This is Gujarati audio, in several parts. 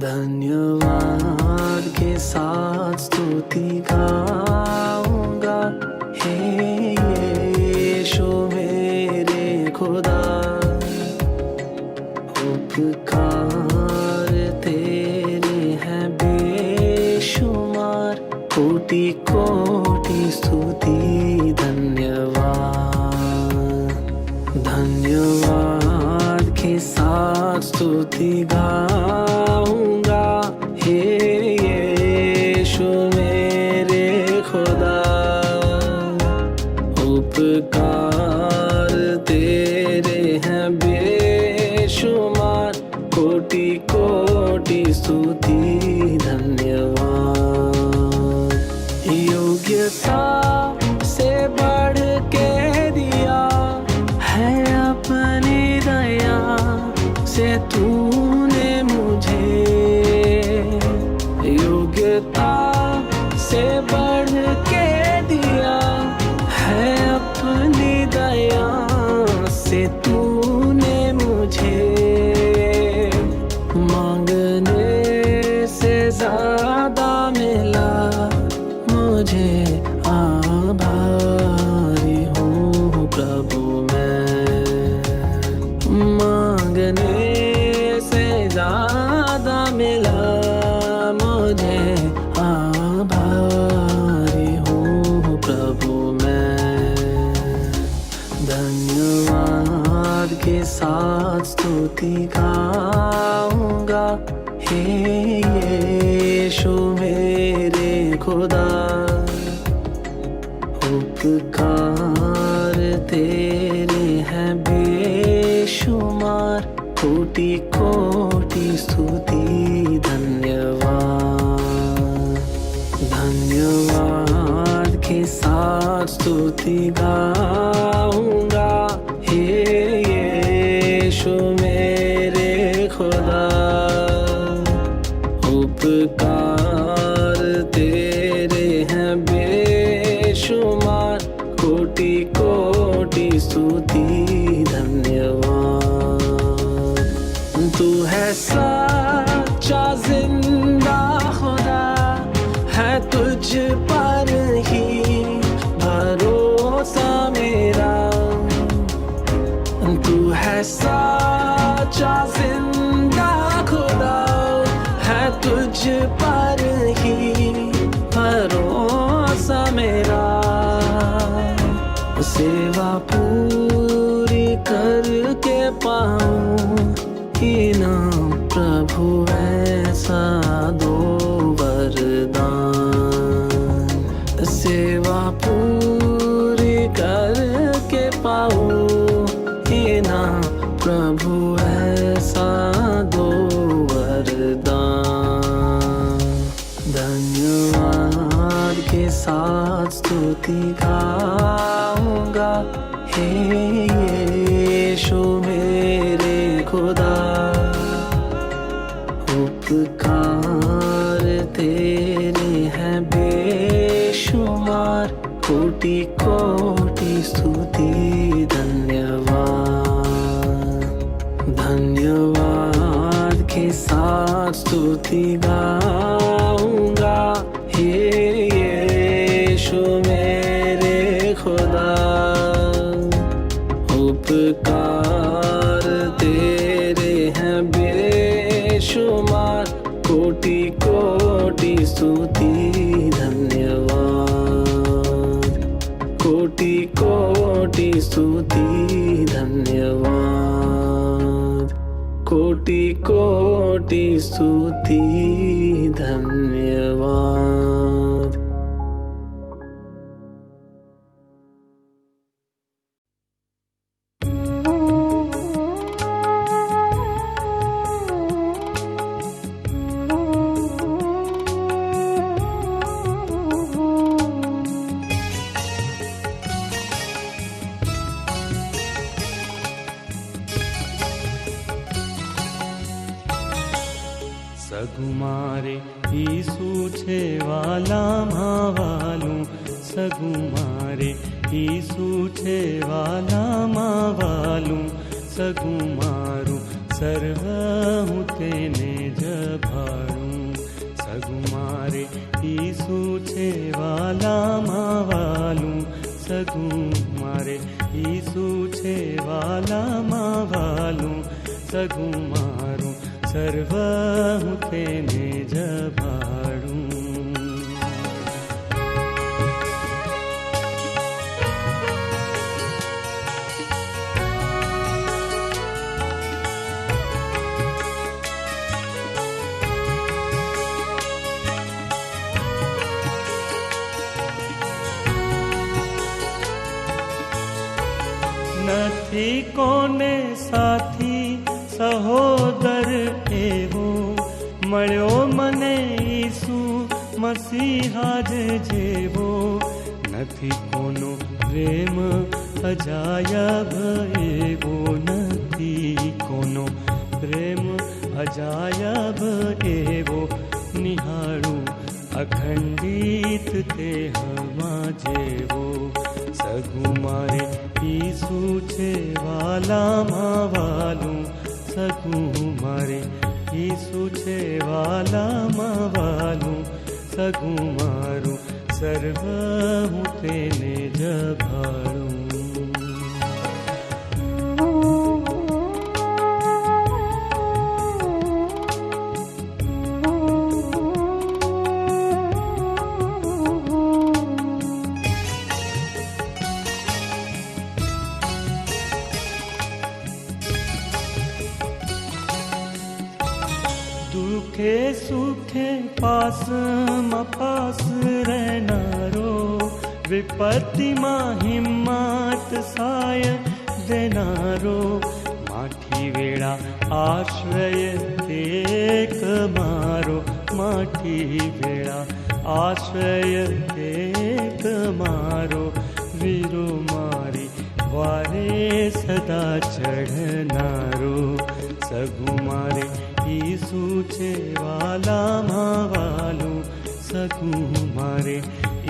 धन्यवाद के साथ स्तुति गाऊंगा, हे यीशु मेरे खुदा। उपकार तेरे हैं बेशुमार, कोटि कोटि स्तुति धन्यवाद। धन्यवाद के साथ स्तुति गाऊंगा, हे यीशु मेरे खुदा। उपकार तेरे हैं बेशुमार, कोटि कोटि स्तुति धन्यवाद। योग्यता से बढ़ के दिया है अपनी दया से तूने मुझे। योग्यता से बढ़ के दिया है अपनी दया से तूने मुझे। मांगने से ज्यादा मिला मुझे, आभारी हूँ प्रभु मैं। मांगने से ज्यादा मिला मुझे, आभारी हूँ प्रभु मैं। धन्यवाद के साथ स्तुति गाऊंगा, हे यीशु मेरे खुदा। उपकार तेरे हैं बेशुमार, कोटि कोटि स्तुति धन्यवाद। धन्यवाद के साथ स्तुति गाऊंगा, हे यीशु मेरे खुदा। उपकार तेरे हैं बेशुमार, कोटि कोटि स्तुति धन्यवाद। तू है सच्चा जिंदा खुदा, है तुझ पर ही भरोसा मेरा। तू है सच्चा जिंदा खुदा, है तुझ पर ही भरोसा मेरा। सेवा पूरी करके पाऊं इनाम प्रभु ऐसा दो वरदान। सेवा पूरी करके पाऊं इनाम प्रभु ऐसा दो वरदान। धन्यवाद के साथ स्तुति गाऊंगा, हे यीशु मेरे खुदा। उपकार तेरे हैं बेशुमार, कोटि कोटि स्तुति धन्यवाद। धन्यवाद के साथ स्तुति गाऊंगा, हे यीशु मेरे खुदा। उपकार तेरे हैं बेशुमार, कोटि कोटि स्तुति धन्यवाद। कोटि कोटि स्तुति धन्यवाद। कोटि कोटि स्तुति धन्यवाद। सगुमारे ईसु छे वाला मावालू। सगुमारे ईसु छे वाला मावालू। सगुमारू સર્વ હું તેને જ ભાડું. સગું મારે ઈસુ છે વાલામાં વાલું, સગું મારે ઈસુ છે વાલામાં વાલું, સગું મારું સર્વ હું તેને જ ભાડું. નથી કોને સાથી સહોદર એવો મળ્યો મને ઈસુ મસીહા જ જેવો. નથી કોનો પ્રેમ અજાયબ એવો, નથી કોનો પ્રેમ અજાયબ એવો. નિહાળું અખંડિત તે હવા જેવો. સગું મારે ઈસુ છે વાલામાં વાલું, સગું મારે ઈસુ છે વાલામાં વાલું, સગું મારું સર્વ હું તેને જ ભાડું. દુઃખે સુખે પાસમાં પાસ રહેનારો, વિપત્તિમાં હિંમત સાય દેનારો. માઠી વેળા આશ્રય એક મારો, માઠી વેળા આશ્રય એક મારો. વીરો મારી વારે સદા ચઢનારો. સગું મારે ઈસુ છે વાલામાં વાલું, સગું મારે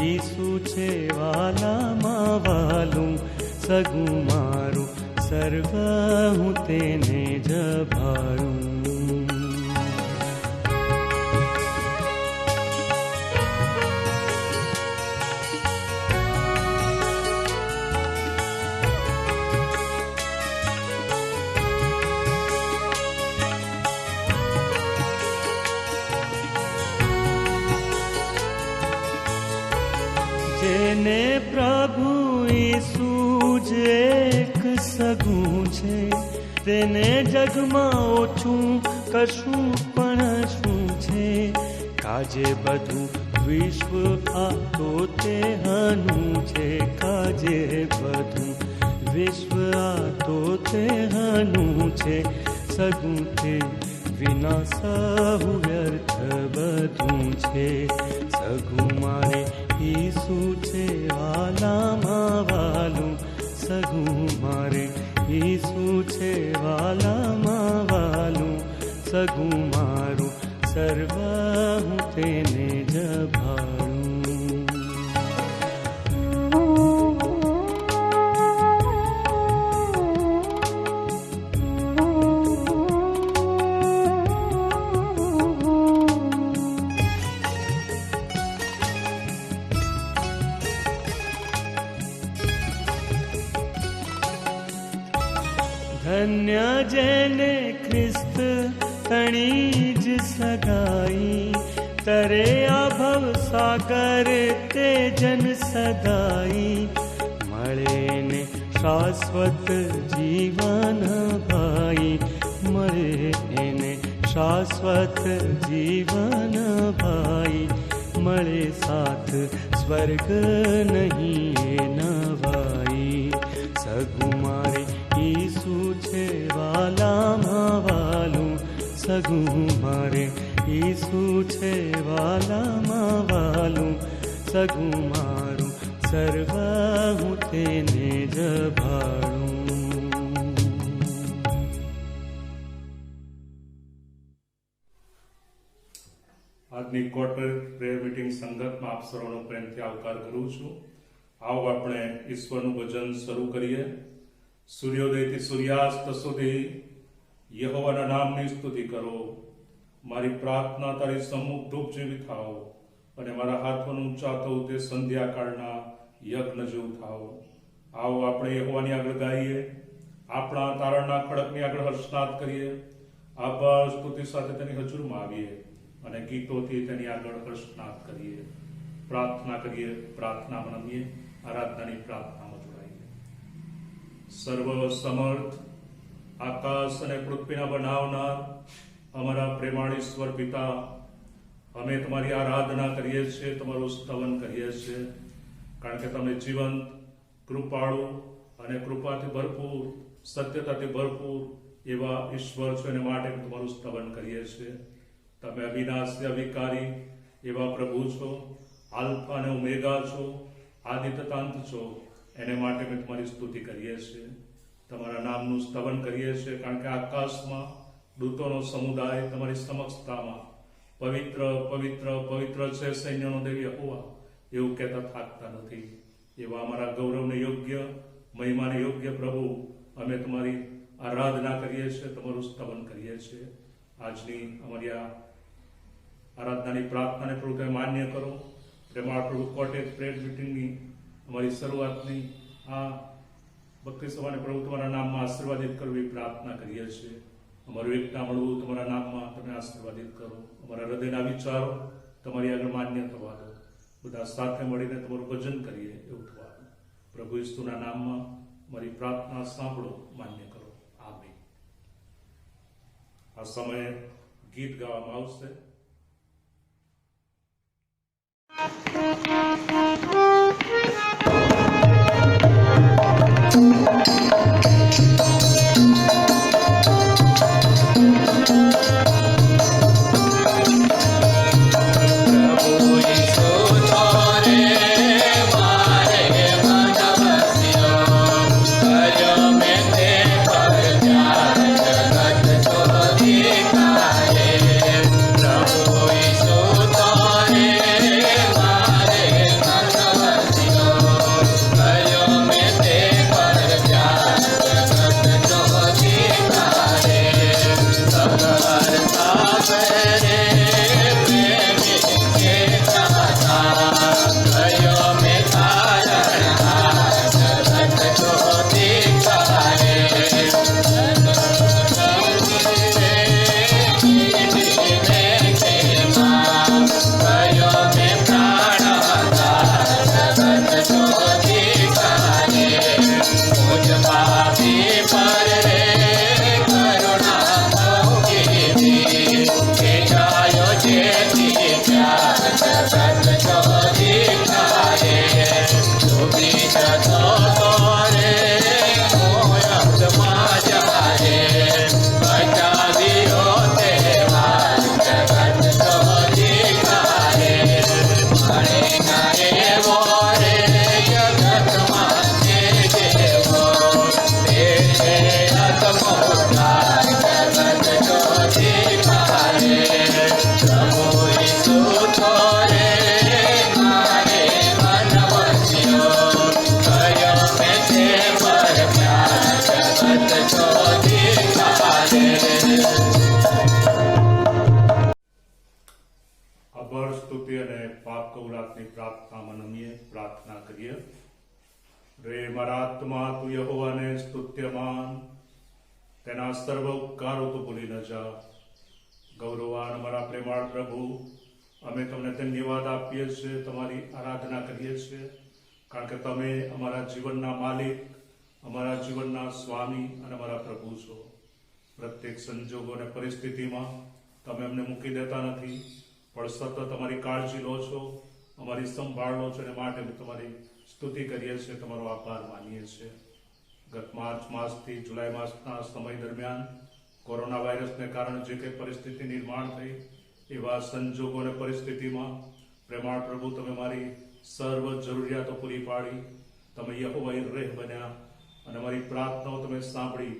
ઈસુ છે વાલામાં વાલું, સગું મારું સર્વ હું તેને જ ભાડું. જેને પ્રભુ ઈસુ જ એક સગું છે, તેને જગમાં ઓછું કશું પણ શું છે. કાજે બધું વિશ્વ આ તો તે હનું છે, કાજે બધું વિશ્વ આ તો તે હનું છે. સગું તે વિના સહુ વ્યર્થ બધું છે. સગું મારે ઈસુ છે વાલામાં વાલું, સગું મારે ઈસુ છે વાલામાં વાલું, સગું મારું સર્વ હું તેને જ ભાડું. ધન્ય જેને ખ્રિસ્ત તણી જ સગાઈ, તરે આ ભવ સાગર તે જન સદાઈ. મળે ને શાશ્વત જીવન ભાઈ, મળે એને શાશ્વત જીવન ભાઈ. મળે સાથ સ્વર્ગ નહીં એ નવાઈ. સગું મારે ઈસુ છે વાલામાં વાલું, સગું મારે ઈસુ છે વાલામાં વાલું, સગું મારું સર્વ હું તેને જ ભાડું. આજની કોર્પોરેટ પ્રેયર મીટિંગ સંગતમાં આપ સર્વનો પ્રેમથી આવકાર કરું છું. આવો આપણે ઈશ્વરનું ભજન શરૂ કરીએ. સૂર્યોદયથી સૂર્યાસ્ત સુધી યહોવાના નામની સ્તુતિ કરો. મારી પ્રાર્થના તારી સમ્મુખ ધૂપ જેવી થાવ અને મારા હાથોનું ઊંચા થવું તે સંધ્યાકાળના યજ્ઞ જેવું થાવ. આવો આપણે યહોવાની આગળ ગાઈએ, આપણા તારણના ખડકની આગળ હર્ષનાદ કરીએ, આભાર સ્તુતિ સાથે તેની હજુરમાં આવીએ અને ગીતોથી તેની આગળ હર્ષનાદ કરીએ. પ્રાર્થના કરીએ, પ્રાર્થનામાં નમીએ, આરાધનાની પ્રાર્થનામાં જોડાઈએ. સર્વ સમર્થ આકાશ અને પૃથ્વીના બનાવનાર અમારા પ્રેમાળીશ્વર પિતા, અમે તમારી આરાધના કરીએ છીએ, તમારું સ્તવન કરીએ છીએ, કારણ કે તમે જીવંત, કૃપાળુ અને કૃપાથી ભરપૂર, સત્યતાથી ભરપૂર એવા ઈશ્વર છો, એને માટે તમારું સ્તવન કરીએ છીએ. તમે અવિનાશી, અવિકારી એવા પ્રભુ છો, આલ્ફા અને ઓમેગા છો, આદિ તથા અંત છો, એને માટે અમે તમારી સ્તુતિ કરીએ છીએ. તમારા નામનું સ્તવન કરીએ છીએ, કારણ કે આકાશમાં દૂતોનો સમુદાય તમારી સમક્ષતામાં પવિત્ર પવિત્ર પવિત્ર છે સૈન્યનો દેવ યહોવા એવું કહેતા થાકતા નથી. એવા અમારા ગૌરવને યોગ્ય, મહિમાને યોગ્ય પ્રભુ, અમે તમારી આરાધના કરીએ છીએ, તમારું સ્તવન કરીએ છીએ. આજની અમારી આ આરાધનાની પ્રાર્થનાને પ્રભુ તમે માન્ય કરો. પ્રેમાળ પ્રભુ કોટેજ પ્રેયર મીટિંગની અમારી શરૂઆતની આ ભક્તિ સભાને પ્રભુ તમારા નામમાં આશીર્વાદિત કરવી પ્રાર્થના કરીએ છીએ. અમારું એકતા મળવું તમારા નામમાં તમે આશીર્વાદિત કરો. અમારા હૃદયના વિચારો તમારી આગળ માન્ય થવા દો. બધા સાથે મળીને તમારું ભજન કરીએ એવું થવા દો. પ્રભુ ઈસુના નામમાં મારી પ્રાર્થના સાંભળો, માન્ય કરો. આમીન. આ સમયે ગીત ગાવામાં આવશે. પ્રાર્થનામાં નમીએ, પ્રાર્થના કરીએ. રે મારા આત્મા તું યહોવાને સ્તુત્યમાન, તેના સર્વ ઉપકારો તું ભૂલી ન જા. ગૌરવાન મારા પ્રેમાળ પ્રભુ, અમે તમને ધન્યવાદ આપીએ છીએ, તમારી આરાધના કરીએ છીએ, કારણ કે તમે અમારા જીવનના માલિક, અમારા જીવનના સ્વામી અને અમારા પ્રભુ છો. પ્રત્યેક સંજોગો અને પરિસ્થિતિમાં તમે અમને મૂકી દેતા નથી, પણ સતત અમારી કાળજી લો છો, અમારી સંભાળ લો છો, અને માટે અમે તમારી સ્તુતિ કરીએ છીએ, તમારો આભાર માનીએ છીએ. ગત માર્ચ માસથી જુલાઈ માસના સમય દરમિયાન કોરોના વાયરસને કારણે જે કંઈ પરિસ્થિતિ નિર્માણ થઈ, એવા સંજોગો અને પરિસ્થિતિમાં પ્રેમાળ પ્રભુ તમે મારી સર્વ જરૂરિયાતો પૂરી પાડી. તમે યહોવા ઈરેહ બન્યા અને મારી પ્રાર્થનાઓ તમે સાંભળી.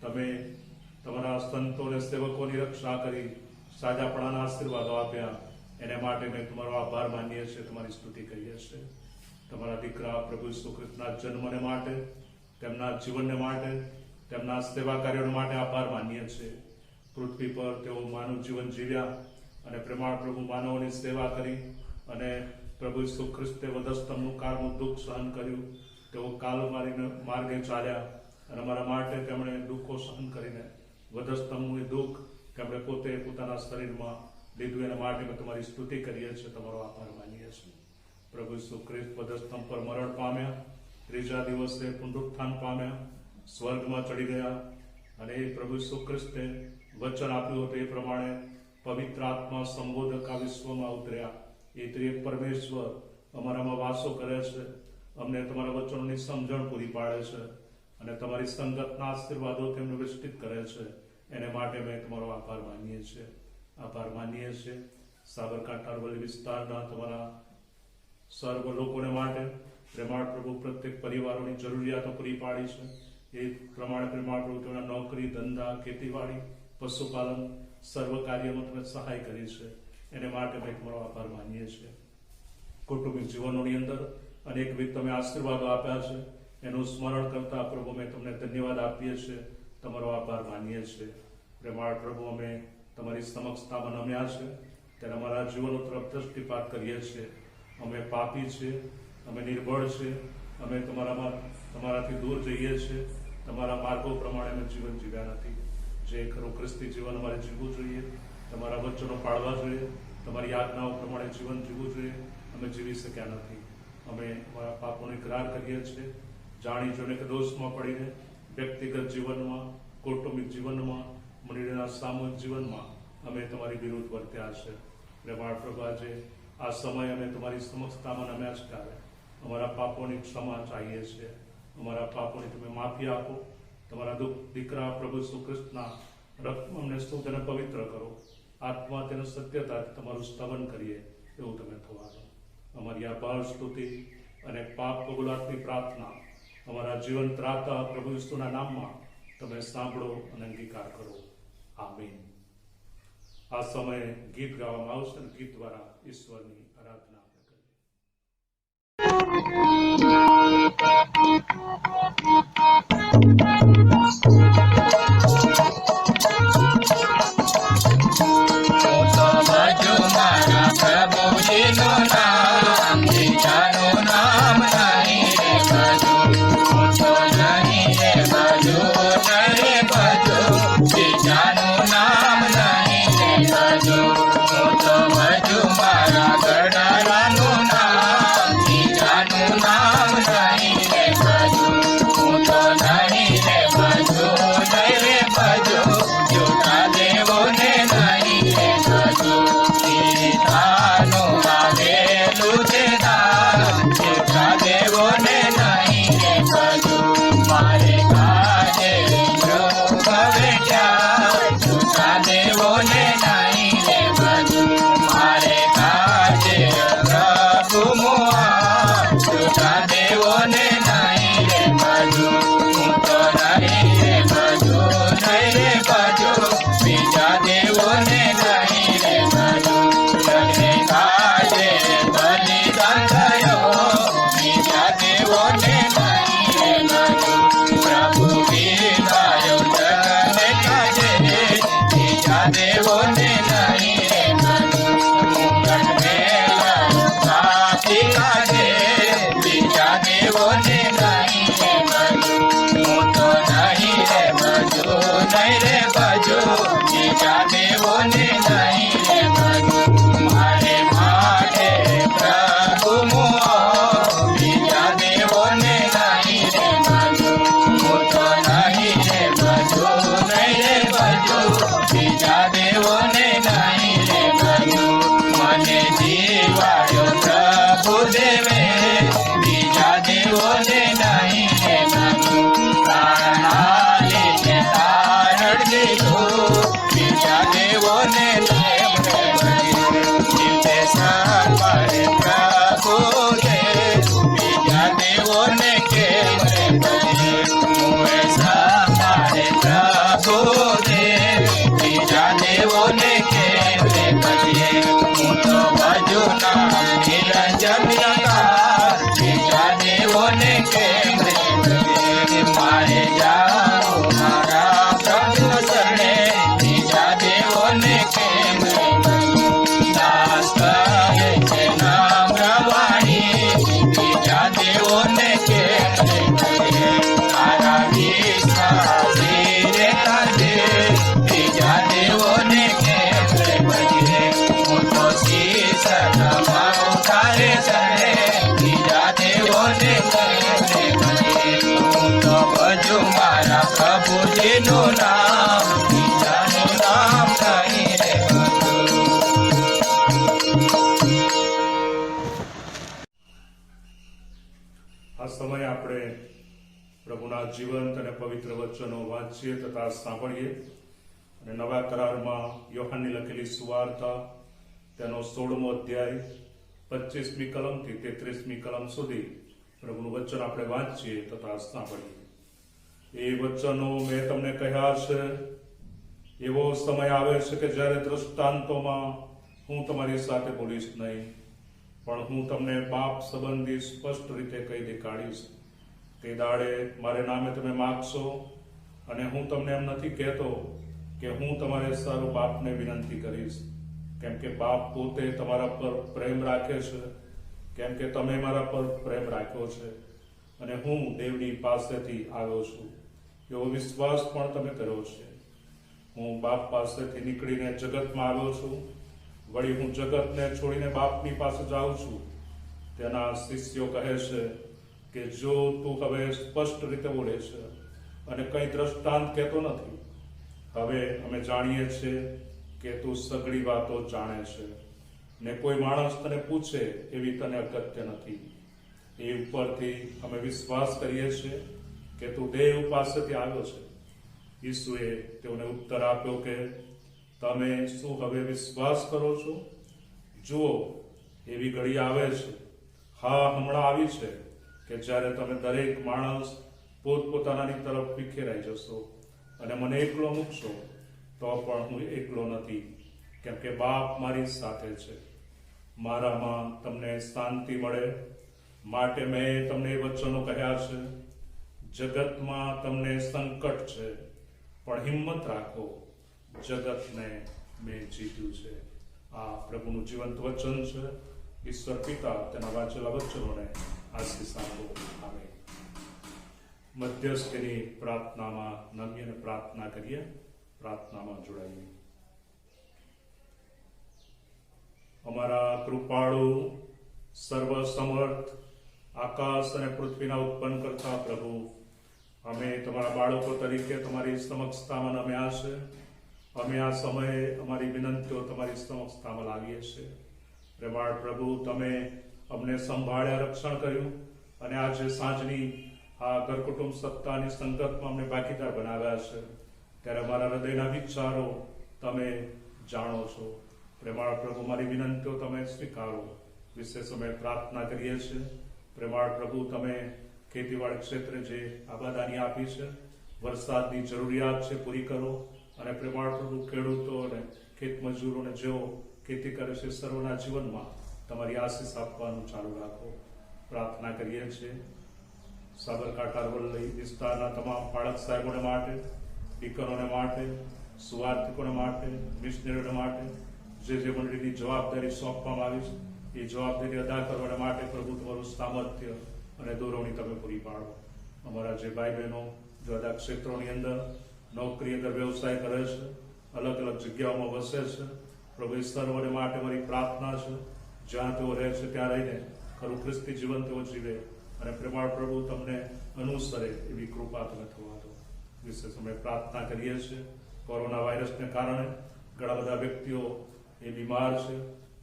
તમે તમારા સંતો અને સેવકોની રક્ષા કરી, સાજાપણાના આશીર્વાદો આપ્યા. એને માટે મેં તમારો આભાર માનીએ છીએ, તમારી સ્તુતિ કરીએ છીએ. તમારા દીકરા પ્રભુ ઈસુ ખ્રિસ્તના જન્મને માટે, તેમના જીવનને માટે, તેમના સેવા કાર્યો માટે આભાર માનીએ છીએ. પૃથ્વી પર તેઓ માનવ જીવન જીવ્યા અને પ્રેમાળ પ્રભુ માનવોની સેવા કરી અને પ્રભુ ઈસુ ખ્રિસ્તે વધસ્તંભનું કાળનું દુઃખ સહન કર્યું. તેઓ કાલવારીને માર્ગે ચાલ્યા અને અમારા માટે તેમણે દુઃખો સહન કરીને વધસ્તંભનું એ દુઃખ તેમણે પોતે પોતાના શરીરમાં લીધું. એના માટે અમે તમારી સ્તુતિ કરીએ છીએ, તમારો આભાર માનીએ છીએ. પ્રભુ ઈસુ ખ્રિસ્ત વધસ્તંભ પર મરણ પામ્યા, ત્રીજા દિવસે પુનરુત્થાન પામ્યા, સ્વર્ગમાં ચડી ગયા અને એ પ્રભુ ઈસુ ખ્રિસ્તે વચન આપ્યું હતું એ પ્રમાણે પવિત્ર આત્મા સંબોધક આ વિશ્વમાં ઉતર્યા. એ ત્રિએક પરમેશ્વર અમારામાં વાસો કરે છે, અમને તમારા વચનોની સમજણ પૂરી પાડે છે અને તમારી સંગતના આશીર્વાદો તેમને વિસ્તૃત કરે છે. એને માટે અમે તમારો આભાર માનીએ છીએ. આભાર માનીએ છીએ સાબરકાંઠા અરવલ્લી વિસ્તારના તમારા સર્વ લોકોને માટે પ્રેમાળ પ્રભુ પ્રત્યેક પરિવારોની જરૂરિયાતો પૂરી પાડી છે. એ પ્રમાણે પ્રેમાળ પ્રભુ તેમના નોકરી, ધંધા, ખેતીવાડી, પશુપાલન સર્વ કાર્યમાં તમે સહાય કરી છે. એને માટે અમે તમારો આભાર માનીએ છીએ. કૌટુંબિક જીવનોની અંદર અનેકવિધ તમે આશીર્વાદો આપ્યા છે, એનું સ્મરણ કરતા પ્રભુ અમે તમને ધન્યવાદ આપીએ છીએ, તમારો આભાર માનીએ છીએ. પ્રેમાળ પ્રભુ અમે તમારી સમક્ષતામાં નમ્યા છે ત્યારે અમારા જીવનો તરફ દ્રષ્ટિપાત કરીએ છીએ. અમે પાપી છીએ, અમે નિર્બળ છીએ, અમે તમારાથી દૂર જઈએ છીએ. તમારા માર્ગો પ્રમાણે અમે જીવન જીવ્યા નથી. જે ખરું ખ્રિસ્તી જીવન અમારે જીવવું જોઈએ, તમારા વચનો પાળવા જોઈએ, તમારી આજ્ઞાઓ પ્રમાણે જીવન જીવવું જોઈએ, અમે જીવી શક્યા નથી. અમે અમારા પાપોનો ઇકરાર કરીએ છીએ, જાણી જોઈને કે દોષમાં પડીને વ્યક્તિગત જીવનમાં, કૌટુંબિક જીવનમાં, મંડળીના સામૂહિક જીવનમાં અમે તમારી વિરુદ્ધ વર્ત્યા છે. પ્રેમાળ પ્રભુ આજે આ સમય અમે તમારી સમક્ષતામાં નમ્યા છે ત્યારે અમારા પાપોની ક્ષમા ચાહીએ છીએ. અમારા પાપોની તમે માફી આપો. તમારા દીકરા પ્રભુ ઈસુ ખ્રિસ્તના રક્તમાં અમને શુદ્ધ અને પવિત્ર કરો. આત્મા તેનું સત્યતાથી તમારું સ્તવન કરીએ એવું તમે થવા દો. અમારી આ ભાવ સ્તુતિ અને પાપ કબૂલાતની પ્રાર્થના અમારા જીવન ત્રાતા પ્રભુ ઈસુના નામમાં તમે સાંભળો અને અંગીકાર કરો. આમીન. આ સમયે ગીત ગાવામાં આવશે અને ગીત દ્વારા ઈશ્વરની આરાધના આપણે કરીએ. પ્રભુજીનું નામ, બીજાનું નામ નહીં રે ભજો, હું તો નહીં રે ભજો, નહીં રે ભજો, બીજાનું નામ નહીં રે ભજો, હું તો ભજુ મારા ગઢાલાનું નામ, બીજાનું નામ નહીં રે ભજો, હું તો નહીં રે ભજો, નહીં રે ભજો, જોતા દેવોને નહીં રે ભજો. સીધાનું આવેલું છે દાન, જોતા દેવોને નહીં રે ભજો, મારે કાજે હવે ક્યાં, જોતા દેવોને નહીં રે ભજો, મારે કાજે પ્રભુ મુઆ, જોતા દેવોને નહીં રે ભજો, હું તો નહીં રે ભજો, નહીં રે ભજો, બીજા દેવોને નહીં રે ભજો. લગ્ને કાજે બલિદાન થયો, બીજા દેવોને નહીં રે ભજો, પ્રભુ વિદાયો જગને કાજે, બીજા દેવોને નહીં રે ભજો, મુગટ મેલા કાપી કાજે, બીજા દેવોને નહીં રે ભજો, હું તો નહીં રે ભજો, નહીં રે ભજો, બીજા દેવોને નહીં રે ભજો, મારે માટે પ્રભુ મુઓ, બીજા દેવોને નહીં રે ભજો, હું તો નહીં રે ભજો, નહીં રે ભજો, બીજા દેવોને નહીં રે ભજો, મને જીવાડ્યો પ્રભુ દેવે, બીજા દેવોને નહીં રે ભજો, પ્રાણના લીધે તારણ દીધું, બીજા દેવોને નહીં રે ભજો, જીવતે સાંભળે પ્રભુ દેવ, બીજા દેવોને કેમ રે ભજે, મુએ સાંભળે પ્રભુ દેવ, બીજા દેવોને કેમ રે ભજે, હું તો ભજુ નામ નિરંજન નિરાકાર, બીજા દેવોને કેમ રે ભજે, મારે જાઓ પ્રભુના જીવંત અને પવિત્ર વચનો વાંચીએ તથા સાંભળીએ અને નવા કરારમાં યોહાનની લખેલી સુવાર્તા તેનો 16મો અધ્યાય 25મી કલમથી 33મી કલમ સુધી પ્રભુનું વચન આપણે વાંચીએ તથા સાંભળીએ. એ વચનો મેં તમને કહ્યા છે. એવો સમય આવે છે કે જ્યારે દ્રષ્ટાંતોમાં હું તમારી સાથે બોલીશ નહીં, પણ હું તમને પાપ સંબંધી સ્પષ્ટ રીતે કહી દેખાડીશ. તે દાડે મારે નામે તમે માગશો, અને હું તમને એમ નથી કહેતો કે હું તમારે સારું બાપને વિનંતી કરીશ, કેમ કે બાપ પોતે તમારા પર પ્રેમ રાખે છે, કેમ કે તમે મારા પર પ્રેમ રાખ્યો છે અને હું દેવની પાસેથી આવ્યો છું એવો વિશ્વાસ પણ તમે કર્યો છે. હું બાપ પાસેથી નીકળીને જગતમાં આવ્યો છું, વળી હું જગતને છોડીને બાપની પાસે જાઉં છું. તેના શિષ્યો કહે છે કે જો તું હવે સ્પષ્ટ રીતે બોલે છે અને કંઈ દ્રષ્ટાંત કહેતો નથી, હવે અમે જાણીએ છીએ કે તું સઘળી વાતો જાણે છે ને કોઈ માણસ તને પૂછે એવી તને અગત્ય નથી. એ ઉપરથી અમે વિશ્વાસ કરીએ છીએ કે તું દેવ પાસેથી આવ્યો છે. ઈસુએ તેઓને ઉત્તર આપ્યો કે તમે શું હવે વિશ્વાસ કરો છો? જુઓ, એવી ઘડી આવે છે, હા હમણાં આવી છે, કે જ્યારે તમે દરેક માણસ પોતપોતાનાની તરફ વિખેરાઈ જશો અને મને એકલો મૂકશો, તો પણ હું એકલો નથી, કેમ કે બાપ મારી સાથે છે. મારામાં તમને શાંતિ મળે માટે મેં તમને એ વચનો કહ્યા છે. જગતમાં તમને સંકટ છે, પણ હિંમત રાખો, જગતને મેં જીત્યું છે. આ પ્રભુનું જીવંત વચન છે. ઈશ્વર પિતા તેના વાંચેલા વચનોને આશીષ આપો. આમેન. મધ્યસ્થીની પ્રાર્થનામાં નમીને પ્રાર્થના કરીએ, પ્રાર્થનામાં જોડાઈએ. અમારા કૃપાળુ, સર્વસમર્થ, આકાશ અને પૃથ્વીના ઉત્પન્ન કરતા પ્રભુ, અમે તમારા બાળકો તરીકે તમારી સમક્ષતામાં નમ્યા છે. અમે આ સમયે અમારી વિનંતીઓ તમારી સમક્ષતામાં લાવીએ છીએ. પ્રેમાળ પ્રભુ, તમે અમને સંભાળ્યા, રક્ષણ કર્યું અને આજે સાંજની આ ઘરકુટુંબ સપ્તાહની સંગતમાં અમને ભાગીદાર બનાવ્યા છે. ત્યારે અમારા હૃદયના વિચારો તમે જાણો છો. પ્રેમાળ પ્રભુ, મારી વિનંતીઓ તમે સ્વીકારો. વિશેષ અમે પ્રાર્થના કરીએ છીએ. પ્રેમાળ પ્રભુ, તમે ખેતીવાડી ક્ષેત્રે જે આબાદાની આપી છે, વરસાદની જરૂરિયાત છે, પૂરી કરો. અને પ્રેમાળ પ્રભુ, ખેડૂતો અને ખેતમજૂરોને જેઓ ખેતી કરે છે, સર્વના જીવનમાં તમારી આશીષ આપવાનું ચાલુ રાખો. પ્રાર્થના કરીએ છીએ સાબરકાંઠા અરવલ્લી વિસ્તારના તમામ બાળક સાહેબોને માટે, દીકરોને માટે, સુવાર્થિકોને માટે, મિશનરીઓને માટે, જે મંડળીની જવાબદારી સોંપવામાં આવી છે એ જવાબદારી અદા કરવા માટે પ્રભુ તમારું સામર્થ્ય અને દોરવણી તમે પૂરી પાડો. અમારા જે ભાઈ બહેનો જુદા ક્ષેત્રોની અંદર નોકરી અંદર વ્યવસાય કરે છે, અલગ અલગ જગ્યાઓમાં વસે છે, પ્રભુ એ સર્વને માટે મારી પ્રાર્થના છે, જ્યાં તેઓ રહે છે ત્યાં રહીને ખરું ખ્રિસ્તી જીવન તેઓ જીવે અને પ્રેમાળ પ્રભુ તમને અનુસરે એવી કૃપા તમે થવા દો. વિશેષ અમે પ્રાર્થના કરીએ છીએ. કોરોના વાયરસને કારણે ઘણા બધા વ્યક્તિઓ એ બીમાર છે.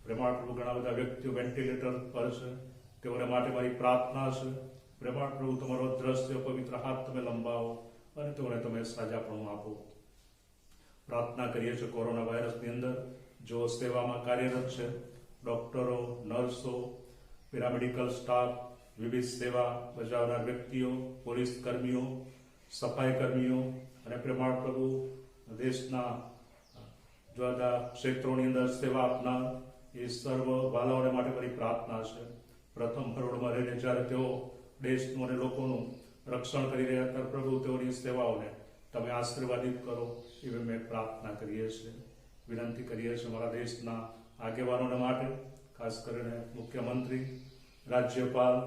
પ્રેમાળ પ્રભુ, ઘણા બધા વ્યક્તિઓ વેન્ટિલેટર પર છે. તેઓને માટે મારી પ્રાર્થના છે. પ્રેમાળ પ્રભુ, તમારો દ્રશ્ય પવિત્ર હાથ તમે લંબાવો અને તેઓને તમે સાજાપણું આપો. પ્રાર્થના કરીએ છીએ કોરોના વાયરસની અંદર જો સેવામાં કાર્યરત છે, ડોક્ટરો, નર્સો, પેરામેડિકલ સ્ટાફ, વિવિધ સેવા બજાવનાર વ્યક્તિઓ, પોલીસ કર્મીઓ, સફાઈ કર્મીઓ અને પ્રેમાળ પ્રભુ દેશના જુદા ક્ષેત્રોની અંદર સેવા આપનાર એ સર્વ વાલાઓને માટે મારી પ્રાર્થના છે. પ્રથમ હરોળમાં રહીને જ્યારે તેઓ દેશનું અને લોકોનું રક્ષણ કરી રહ્યા હતા, પ્રભુ તેઓની સેવાઓને તમે આશીર્વાદિત કરો એવી મેં પ્રાર્થના કરીએ છીએ. વિનંતી કરીએ છીએ મારા દેશના આગેવાનોને માટે, ખાસ કરીને મુખ્યમંત્રી, રાજ્યપાલ,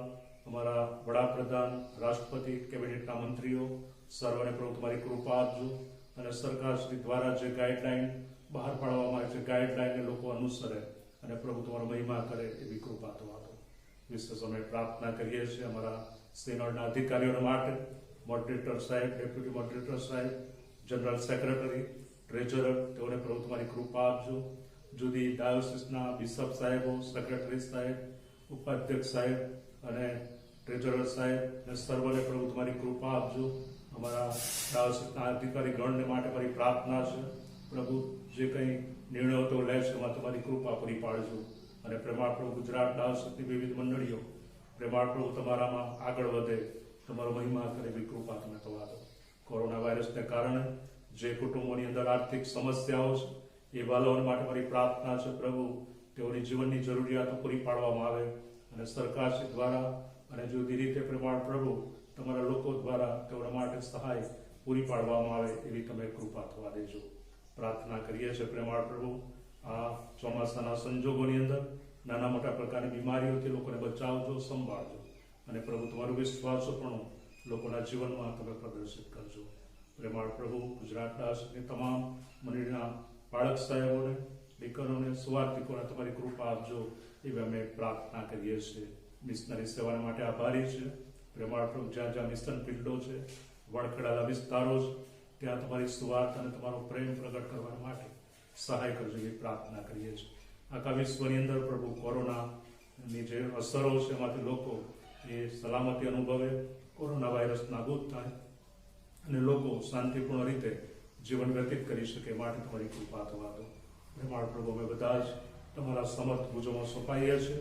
અમારા વડાપ્રધાન, રાષ્ટ્રપતિ, કેબિનેટના મંત્રીઓ, સર્વને પ્રભુ તમારી કૃપા આપજો અને સરકારશ્રી દ્વારા જે ગાઈડલાઈન બહાર પાડવામાં આવે છે, ગાઈડલાઈનને લોકો અનુસરે અને પ્રભુ તમારો મહિમા કરે એવી કૃપા થવા દો. વિશેષ અમે પ્રાર્થના કરીએ છીએ અમારા સિનોડના અધિકારીઓને માટે, મોડરેટર સાહેબ, ડેપ્યુટી મોડરેટર સાહેબ, જનરલ સેક્રેટરી, ટ્રેઝરર, તેઓને પ્રભુ તમારી કૃપા આપજો. જુદી ડાયોસિસના બિશપ સાહેબો, સેક્રેટરી સાહેબ, ઉપાધ્યક્ષ સાહેબ અને ટ્રેઝરર સાહેબ અને સર્વને પ્રભુ તમારી કૃપા આપજો. અમારા ડાયોસિસના અધિકારી ગણને માટે મારી પ્રાર્થના છે. પ્રભુ જે કંઈ નિર્ણયો તો લે છે એમાં તમારી કૃપા પૂરી પાડજો. અને પ્રેમાળ પ્રભુ ગુજરાત ડાયોસિસની વિવિધ મંડળીઓ પ્રેમાળ પ્રભુ તમારામાં આગળ વધે, તમારો મહિમા કરે એવી કૃપા તમે થવા દો. કોરોના વાયરસને કારણે જે કુટુંબોની અંદર આર્થિક સમસ્યાઓ છે એ વાલાઓને માટે મારી પ્રાર્થના છે. પ્રભુ તેઓની જીવનની જરૂરિયાતો પૂરી પાડવામાં આવે અને સરકારશ્રી દ્વારા અને જુદી રીતે પ્રેમાળ પ્રભુ તમારા લોકો દ્વારા તેઓના માટે સહાય પૂરી પાડવામાં આવે એવી તમે કૃપા થવા દેજો. પ્રાર્થના કરીએ છીએ પ્રેમાળ પ્રભુ આ ચોમાસાના સંજોગોની અંદર નાના મોટા પ્રકારની બીમારીઓથી લોકોને બચાવજો, સંભાળજો અને પ્રભુ તમારું વિશ્વાસોપણું લોકોના જીવનમાં તમે પ્રદર્શિત કરજો. પ્રેમાળ પ્રભુ ગુજરાત રાષ્ટ્રની તમામ મંડળીના બાળક સાહેબોને, દીકરોને, સુવાર્થિકોને તમારી કૃપા આપજો એવી અમે પ્રાર્થના કરીએ છીએ. મિશનરી સેવા માટે આભારી છે. પ્રેમાળ પ્રભુ જ્યાં જ્યાં મિશન ફિલ્ડો છે, વણખેડાલા વિસ્તારો છે, ત્યાં તમારી સુવાર્થ અને તમારો પ્રેમ પ્રગટ કરવા માટે સહાય કરજો એવી પ્રાર્થના કરીએ છીએ. આખા વિશ્વની અંદર પ્રભુ કોરોનાની જે અસરો છે એમાંથી લોકો એ સલામતી અનુભવે, કોરોના વાયરસ નાબૂદ થાય અને લોકો શાંતિપૂર્ણ રીતે જીવન વ્યતીત કરી શકે માટે તમારી કૃપા થવા દો. પ્રેમાળ પ્રભુ અમે બધા જ તમારા સમર્થ ભુજોમાં સોંપાઈએ છીએ.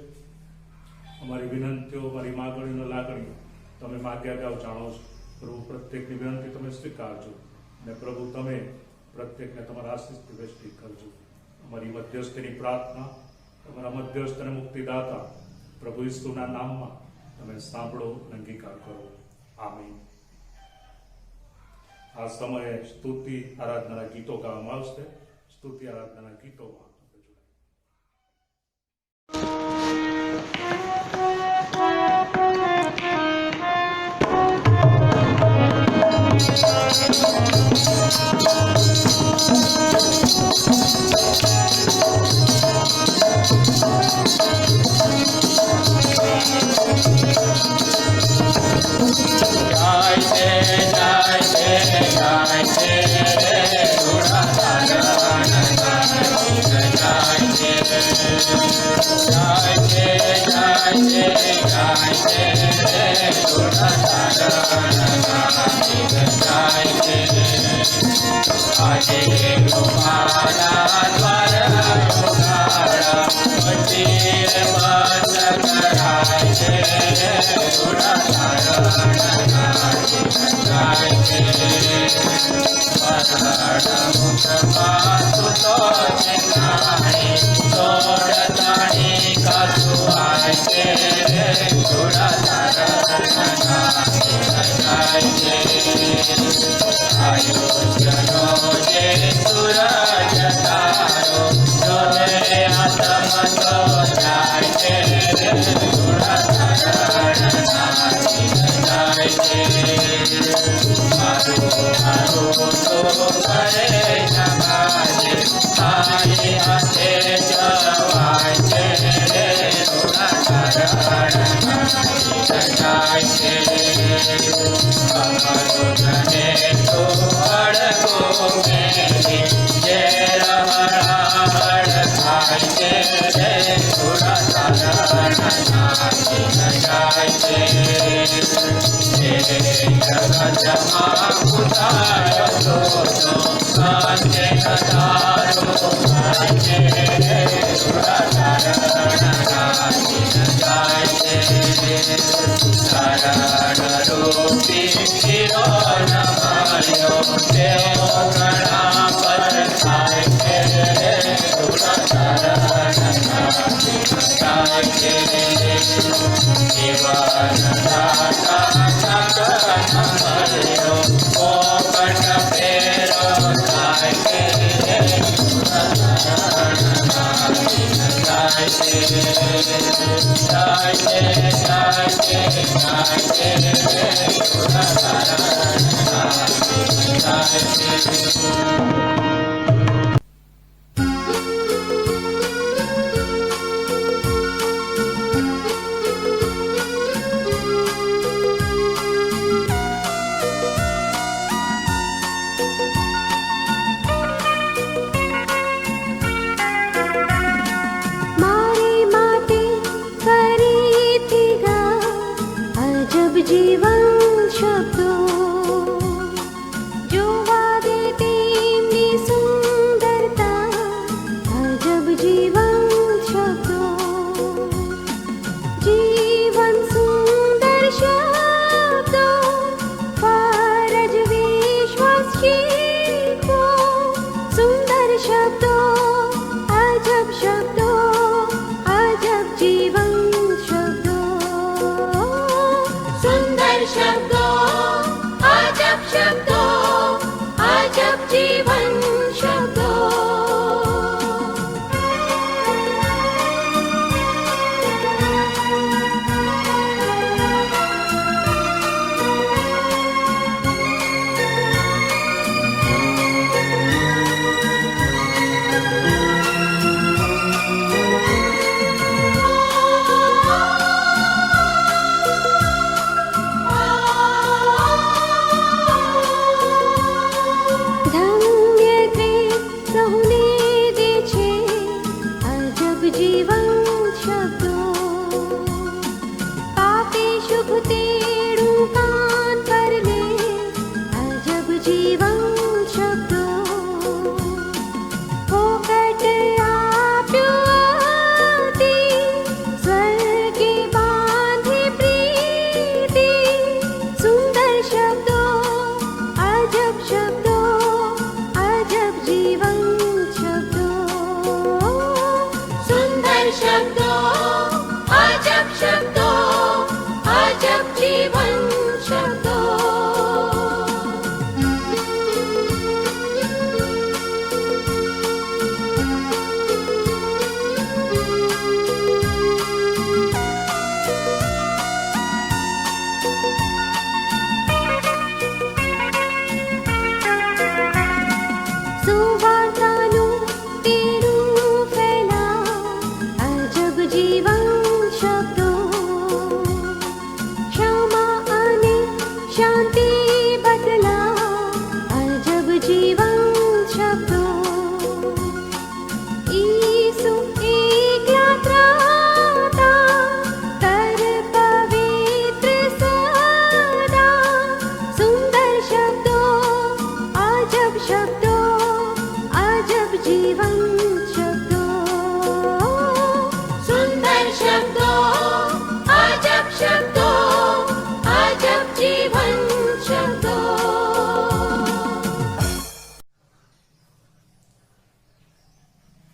અમારી વિનંતીઓ, અમારી માગણીઓ, લાગણીઓ તમે માગ્યા ગાવ જાણો છો. પ્રભુ પ્રત્યેકની વિનંતી તમે સ્વીકારજો અને પ્રભુ તમે પ્રત્યેકને તમારા આશીષથી વેષ્ટિ કરજો. અમારી મધ્યસ્થીની પ્રાર્થના તમારા મધ્યસ્થ અને મુક્તિદાતા પ્રભુ ઈસુના નામમાં તમે સાંભળો અને અંગીકાર કરો. આમીન. આ સમયે સ્તુતિ આરાધનાના ગીતો ગાવામાં આવશે. સ્તુતિ આરાધનાના ગીતોમાં शब्दों पापी शुभ तेड़ू कान पर ले अजब जीवन शब्दों फोकट आप्यो आती स्वर्गे बांधे प्रीति सुंदर शब्दों अजब जीवन शब्दों सुंदर शब्दों अजब जीवन शब्दों सुवार्तानु तेरू फैला अजब जीवन शब्दों क्षमा आने शांति बदला अजब जीवन शब्दों ईसु एकला त्राता कर पवित्र सदा सुंदर शब्दों अजब जीवन शब्दों सुंदर शब्दों अजब जीवन शब्दों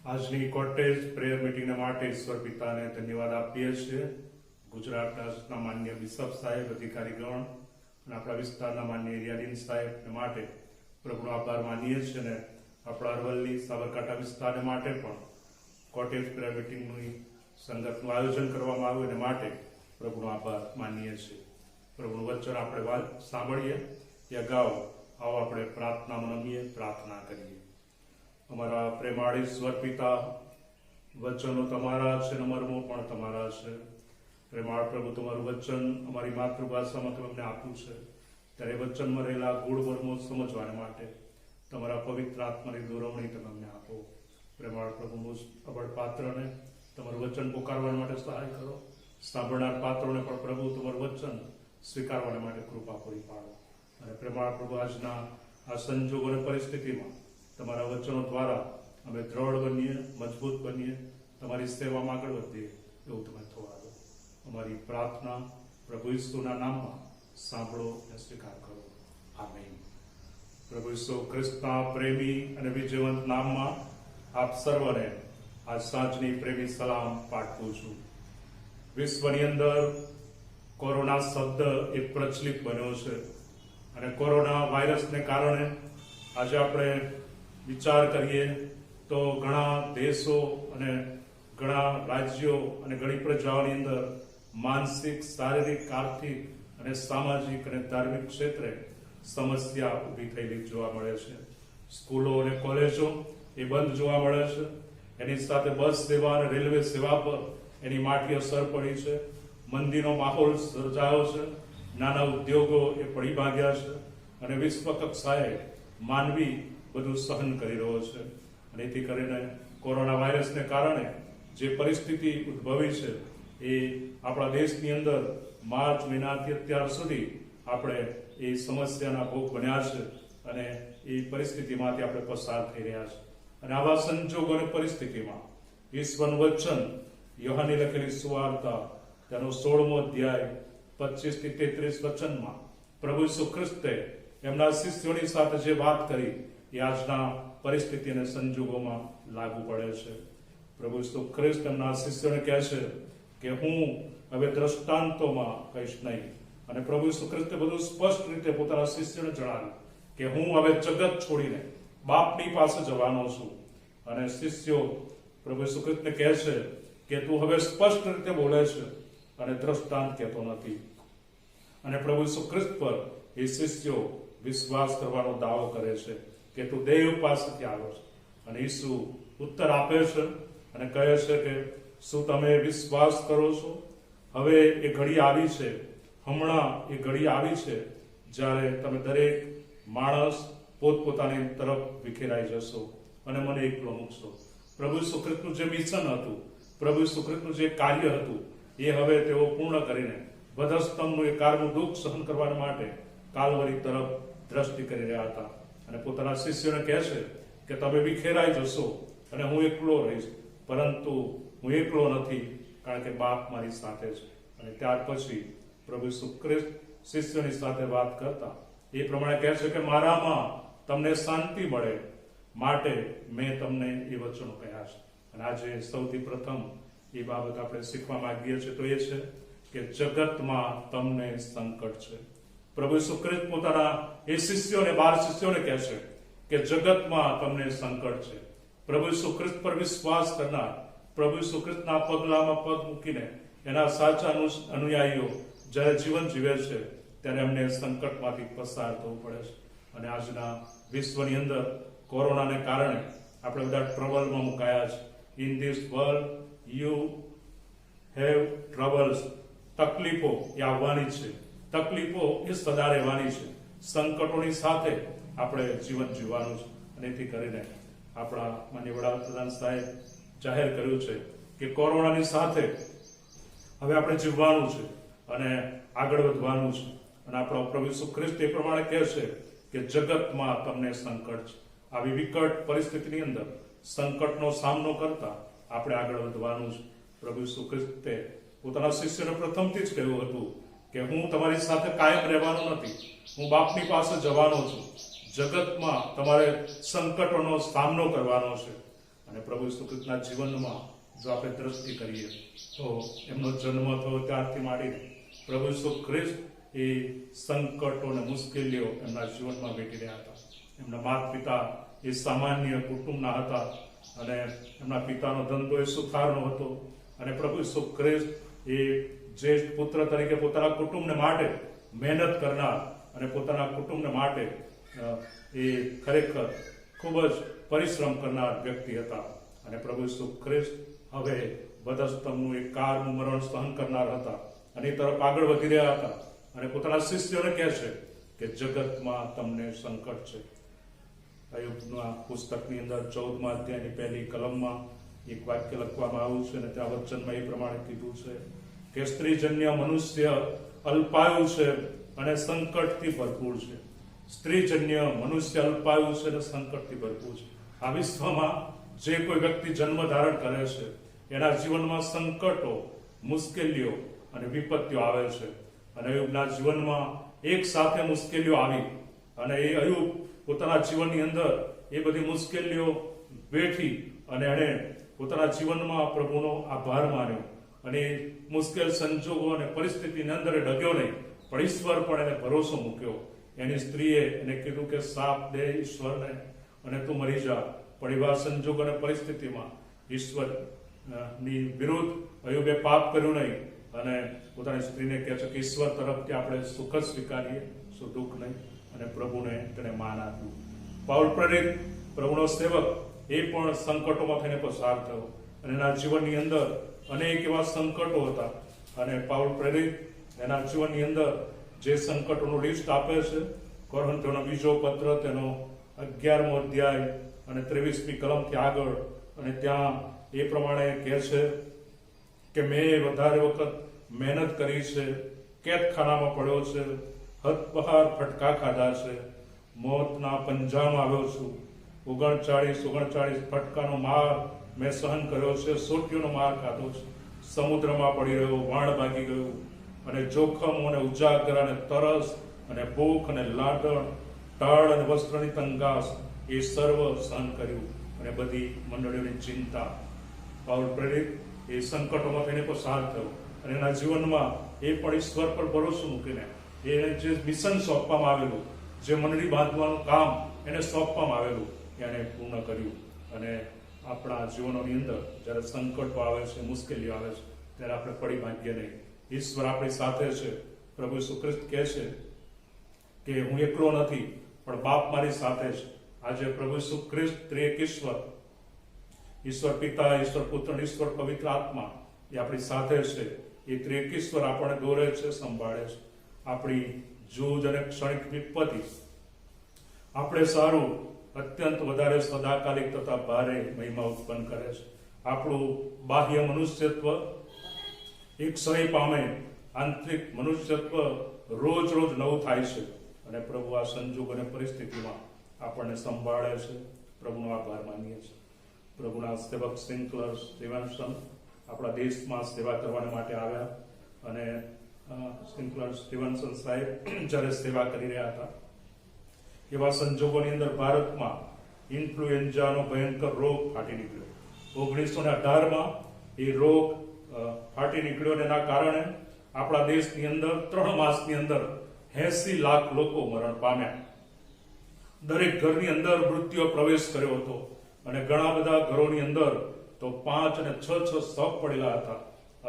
આજની કોટેજ પ્રેયર મીટિંગના માટે ઈશ્વર પિતાને ધન્યવાદ આપીએ છીએ. ગુજરાતના માન્ય બિશપ સાહેબ, અધિકારીગણ અને આપણા વિસ્તારના માન્ય એરિયાડીન સાહેબ માટે પ્રભુનો આભાર માનીએ છીએ અને આપણા અરવલ્લી સાબરકાંઠા વિસ્તારને માટે પણ કોટેજ પ્રેયર મીટિંગની સંગતનું આયોજન કરવામાં આવ્યું અને માટે પ્રભુનો આભાર માનીએ છીએ. પ્રભુનું વચન આપણે સાંભળીએ એ અગાઉ આવો આપણે પ્રાર્થનામાં નમીએ, પ્રાર્થના કરીએ. અમારા પ્રેમાળ ઈશ્વર પિતા, વચનો તમારા છે અને મર્મો પણ તમારા છે. પ્રેમાળ પ્રભુ, તમારું વચન અમારી માતૃભાષામાં તમે અમને આપ્યું છે, ત્યારે વચનમાં રહેલા ગૂઢ મર્મો સમજવાને માટે તમારા પવિત્ર આત્માની દોરવણી તમે અમને આપો. પ્રેમાળ પ્રભુ, અબળ પાત્રને તમારું વચન પોકારવા માટે સહાય કરો. સાંભળનાર પાત્રોને પણ પ્રભુ તમારું વચન સ્વીકારવા માટે કૃપા પૂરી પાડો. અને પ્રેમાળ પ્રભુ, આજના આ સંજોગો અને પરિસ્થિતિમાં તમારા વચનો દ્વારા અમે દ્રઢ બનીએ, મજબૂત બનીએ, તમારી સેવામાં આગળ વધીએ એવું તમે થવા દો. અમારી પ્રાર્થના પ્રભુ ઈસુના નામમાં સાંભળો અને સ્વીકાર કરો. આમેન. પ્રભુ ઈસુ ખ્રિસ્તના પ્રેમી અને વિજયવંત નામમાં આપ સર્વને આ સાંજની પ્રેમી સલામ પાઠવું છું. વિશ્વની અંદર કોરોના શબ્દ એ પ્રચલિત બન્યો છે અને કોરોના વાયરસને કારણે આજે આપણે વિચાર કરીએ તો ઘણા દેશો અને ઘણા રાજ્યો અને ઘણી પ્રજાઓની અંદર માનસિક, શારીરિક, આર્થિક અને સામાજિક અને ધાર્મિક ક્ષેત્રે સમસ્યા ઊભી થયેલી જોવા મળે છે. સ્કૂલો અને કોલેજો એ બંધ જોવા મળે છે. એની સાથે બસ સેવા અને રેલવે સેવા પર એની માઠી અસર પડી છે. મંદીનો માહોલ સર્જાયો છે. નાના ઉદ્યોગો એ પડી ભાગ્યા છે અને વિશ્વ કક્ષાએ માનવી બધું સહન કરી રહ્યો છે. અને એથી કરીને કોરોના વાયરસને કારણે જે પરિસ્થિતિ ઉદ્ભવી છે એ આપણા દેશની અંદર માર્ચ મહિનાથી અત્યાર સુધી આપણે એ સમસ્યાના ભોગ બન્યા છે અને એ પરિસ્થિતિમાંથી આપણે પસાર થઈ રહ્યા છે. અને આવા સંજોગો અને પરિસ્થિતિમાં ઈશ્વરનું વચન યોહાનની લખેલી સુવાર્તા તેનો 16મો અધ્યાય 25 થી 33 વચનમાં પ્રભુ ઈસુ ખ્રિસ્તે એમના શિષ્યોની સાથે જે વાત કરી એ આજના પરિસ્થિતિ અને સંજોગોમાં લાગુ પડે છે. પ્રભુ ઈસુ ખ્રિસ્ત એમના શિષ્યોને કહે છે કે હું હવે દ્રષ્ટાંતોમાં કહીશ નહીં. અને પ્રભુ ઈસુ ખ્રિસ્તે બધું સ્પષ્ટ રીતે પોતાના શિષ્યોને જણાવ્યું કે હું હવે જગત છોડીને બાપની પાસે જવાનો છું. અને શિષ્યો પ્રભુ ઈસુ ખ્રિસ્તને કહે છે કે તું હવે સ્પષ્ટ રીતે બોલે છે અને દ્રષ્ટાંત કહેતો નથી. અને પ્રભુ ઈસુ ખ્રિસ્ત પર એ શિષ્યો વિશ્વાસ કરવાનો દાવો કરે છે કે તું દેવ પાસેથી આવ્યો છે. અને ઈસુ ઉત્તર આપે છે અને કહે છે કે શું તમે વિશ્વાસ કરો છો? હવે એ ઘડી આવી છે, હમણાં એ ઘડી આવી છે જ્યારે તમે દરેક માણસ પોતપોતાની તરફ વિખેરાઈ જશો અને મને એકલો મૂકશો. પ્રભુ ઈસુ ખ્રિસ્તનું જે મિશન હતું પ્રભુ ઈસુ ખ્રિસ્તનું જે કાર્ય હતું એ હવે તેઓ પૂર્ણ કરીને વધસ્તંભનું એ કારનું દુઃખ સહન કરવા માટે કાલવરી તરફ દ્રષ્ટિ કરી રહ્યા હતા. અને પોતાના શિષ્યોને કહે છે કે તમે વિખેરાઈ જશો અને હું એકલો રહીશ, પરંતુ હું એકલો નથી, કારણ કે બાપ મારી સાથે છે. અને ત્યાર પછી પ્રભુ ઈસુ ખ્રિસ્ત શિષ્યોની સાથે વાત કરતા એ પ્રમાણે કહે છે કે મારામાં તમને શાંતિ મળે માટે મેં તમને એ વચનો કહ્યા છે. અને આજે સૌથી પ્રથમ એ બાબત આપણે શીખવા માંગીએ છીએ તો એ છે કે જગતમાં તમને સંકટ છે. પ્રભુ ઈસુ ખ્રિસ્ત પોતાના એ શિષ્યોને 12 શિષ્યોને કહે છે કે જગતમાં તમને સંકટ છે. પ્રભુ ઈસુ ખ્રિસ્ત પર વિશ્વાસ કરનાર, પ્રભુ ઈસુ ખ્રિસ્તના પગલામાં પગ મૂકીને એના સાચા અનુયાયીઓ જ્યારે જીવન જીવે છે ત્યારે એમને સંકટમાંથી પસાર થવું પડે છે. અને આજના વિશ્વની અંદર કોરોનાને કારણે આપણે બધા ટ્રબલમાં મુકાયા છે. In this world you have troubles. તકલીફો એ આવવાની છે, તકલીફો એ સદા રહેવાની છે. સંકટોની સાથે આપણે જીવન જીવવાનું છે. અને એથી કરીને આપણા માનનીય વડાપ્રધાન સાહેબ જાહેર કર્યું છે કે કોરોનાની સાથે હવે આપણે જીવવાનું છે અને આગળ વધવાનું છે. અને આપણો પ્રભુ ઈસુ ખ્રિસ્ત એ પ્રમાણે કહે છે કે જગતમાં તમને સંકટ છે. આવી વિકટ પરિસ્થિતિની અંદર સંકટનો સામનો કરતા આપણે આગળ વધવાનું છે. પ્રભુ ઈસુ ખ્રિસ્તે પોતાના શિષ્યને પ્રથમથી જ કહ્યું હતું કે હું તમારી સાથે કાયમ રહેવાનો નથી, હું બાપની પાસે જવાનો છું. જગતમાં તમારે સંકટોનો સામનો કરવાનો છે. અને પ્રભુ ઈસુ ખ્રિસ્તના જીવનમાં જો આપણે દ્રષ્ટિ કરીએ તો એમનો જન્મ થયો ત્યારથી માંડીને પ્રભુ ઈસુ ખ્રિસ્ત એ સંકટો અને મુશ્કેલીઓ એમના જીવનમાં વેઠી રહ્યા હતા. એમના માતા પિતા એ સામાન્ય કુટુંબના હતા અને એમના પિતાનો ધંધો એ સુથારનો હતો. અને પ્રભુ ઈસુ ખ્રિસ્ત એ જ્યેષ્ઠ પુત્ર તરીકે પોતાના કુટુંબને માટે મહેનત કરનાર અને પોતાના કુટુંબને માટે એ ખરેખર ખૂબ જ પરિશ્રમ કરનાર વ્યક્તિ હતા. અને પ્રભુ ઈસુ ખ્રિસ્ત હવે વધસ્તંભનું એક કારનું મરણ સહન કરનાર હતા અને એ તરફ આગળ વધી રહ્યા હતા. અને પોતાના શિષ્યોને કહે છે કે જગતમાં તમને સંકટ છે. અય્યુબના પુસ્તકની અંદર 14મા અધ્યાયની પહેલી કલમમાં એક વાક્ય લખવામાં આવ્યું છે અને ત્યાં વચનમાં એ પ્રમાણે કીધું છે કે સ્ત્રીજન્ય મનુષ્ય અલ્પાયુ છે અને સંકટથી ભરપૂર છે. સ્ત્રીજન્ય મનુષ્ય અલ્પાયુ છે અને સંકટથી ભરપૂર છે. આ વિશ્વમાં જે કોઈ વ્યક્તિ જન્મ ધારણ કરે છે એના જીવનમાં સંકટો, મુશ્કેલીઓ અને વિપત્તિઓ આવે છે. અને અય્યુબના જીવનમાં એક સાથે મુશ્કેલીઓ આવી અને એ અય્યુબ પોતાના જીવનની અંદર એ બધી મુશ્કેલીઓ વેઠી અને એણે પોતાના જીવનમાં પ્રભુનો આભાર માન્યો. અને મુશ્કેલ સંજોગો અને પરિસ્થિતિની અંદર એ ડગ્યો નહીં, પણ ઈશ્વર પણ એને ભરોસો મૂક્યો. એની સ્ત્રીએ એને કીધું કે શાપ દે ઈશ્વરને અને તું મરી જા. પણ એવા સંજોગો અને પરિસ્થિતિમાં ઈશ્વરની વિરુદ્ધ અય્યુબે પાપ કર્યું નહીં અને પોતાની સ્ત્રીને કહે છે કે ઈશ્વર તરફથી આપણે સુખ જ સ્વીકારીએ, શું દુઃખ નહીં. અને પ્રભુને તેને માન આપ્યું. પાઉલ પ્રેરિત પ્રભુનો સેવક એ પણ સંકટોમાં થઈને પસાર થયો અને એના જીવનની અંદર અનેક એવા સંકટો હતા. અને પાઉલ પ્રેરિત એના જીવનની અંદર જે સંકટોનું લિસ્ટ આપે છે કોરિન્થીયોનો બીજો પત્ર તેનો 11મો અધ્યાય અને 23મી કલમથી આગળ. અને ત્યાં એ પ્રમાણે કહે છે કે મેં વધારે વખત મહેનત કરી છે, કેદખાનામાં પડ્યો છે, હદબહાર ફટકા ખાધા છે, મોતના પંજામાં આવ્યો છું, 39 ફટકાનો માર મેં સહન કર્યો છે, સોટીઓનો માર ખાધો છે, સમુદ્રમાં પડી રહ્યો, વાણ ભાગી ગયું અને જોખમ અને ઉજાગર અને તરસ અને ભૂખ અને લાડણ, ટાળ અને વસ્ત્રની તંગાસ એ સર્વ સહન કર્યું. અને બધી મંડળીઓની ચિંતા. પાઉલ પ્રેરિત એ સંકટોમાં થઈને પસાર થયો અને એના જીવનમાં એ પણ ઈશ્વર પર ભરોસો મૂકીને એને જે મિશન સોંપવામાં આવેલું, જે મંડળી બાંધવાનું કામ એને સોંપવામાં આવેલું એને પૂર્ણ કર્યું. અને આપણા જીવનોની અંદર જ્યારે સંકટો આવે છે, મુશ્કેલીઓ આવે છે ત્યારે આપણે પડી ભાંગીએ નહીં. ઈશ્વર આપણી સાથે છે. પ્રભુ ઈસુ ખ્રિસ્ત કહે છે કે હું એકલો નથી પણ બાપ મારી સાથે છે. આજે પ્રભુ ઈસુ ખ્રિસ્ત ત્રિએક ઈશ્વર પિતા, ઈશ્વર પુત્ર, ઈશ્વર પવિત્ર આત્મા એ આપણી સાથે છે. એ ત્રિએક ઈશ્વર આપણને દોરે છે, સંભાળે છે. આપણી જૂજ અને ક્ષણિક વિપત્તિ આપણે સારું અત્યંત વધારે સદાકાલિક તથા ભારે મહિમા ઉત્પન્ન કરે છે. આપણું બાહ્ય મનુષ્યત્વ એક ક્ષય પામે, આંતરિક મનુષ્યત્વ રોજ રોજ નવું થાય છે. અને પ્રભુ આ સંજોગ અને પરિસ્થિતિમાં આપણને સંભાળે છે. પ્રભુનો આભાર માનીએ છીએ. પ્રભુના સેવક સ્પ્રિંકલર સ્ટીવન્સન આપણા દેશમાં સેવા કરવા માટે આવ્યા અને સ્પ્રિંકલર સ્ટીવન્સન સાહેબ જ્યારે સેવા કરી રહ્યા હતા એવા સંજોગોની અંદર ભારતમાં ઇન્ફ્લુએન્ઝાનો ભયંકર રોગ ફાટી નીકળ્યો. 1918માં એ રોગ ફાટી નીકળ્યો અને એના કારણે આપણા દેશની અંદર 3 માસની અંદર 80 લાખ લોકો મરણ પામ્યા. દરેક ઘરની અંદર મૃત્યુએ પ્રવેશ કર્યો હતો અને ઘણા બધા ઘરોની અંદર તો 5 અને 6 શવ પડેલા હતા.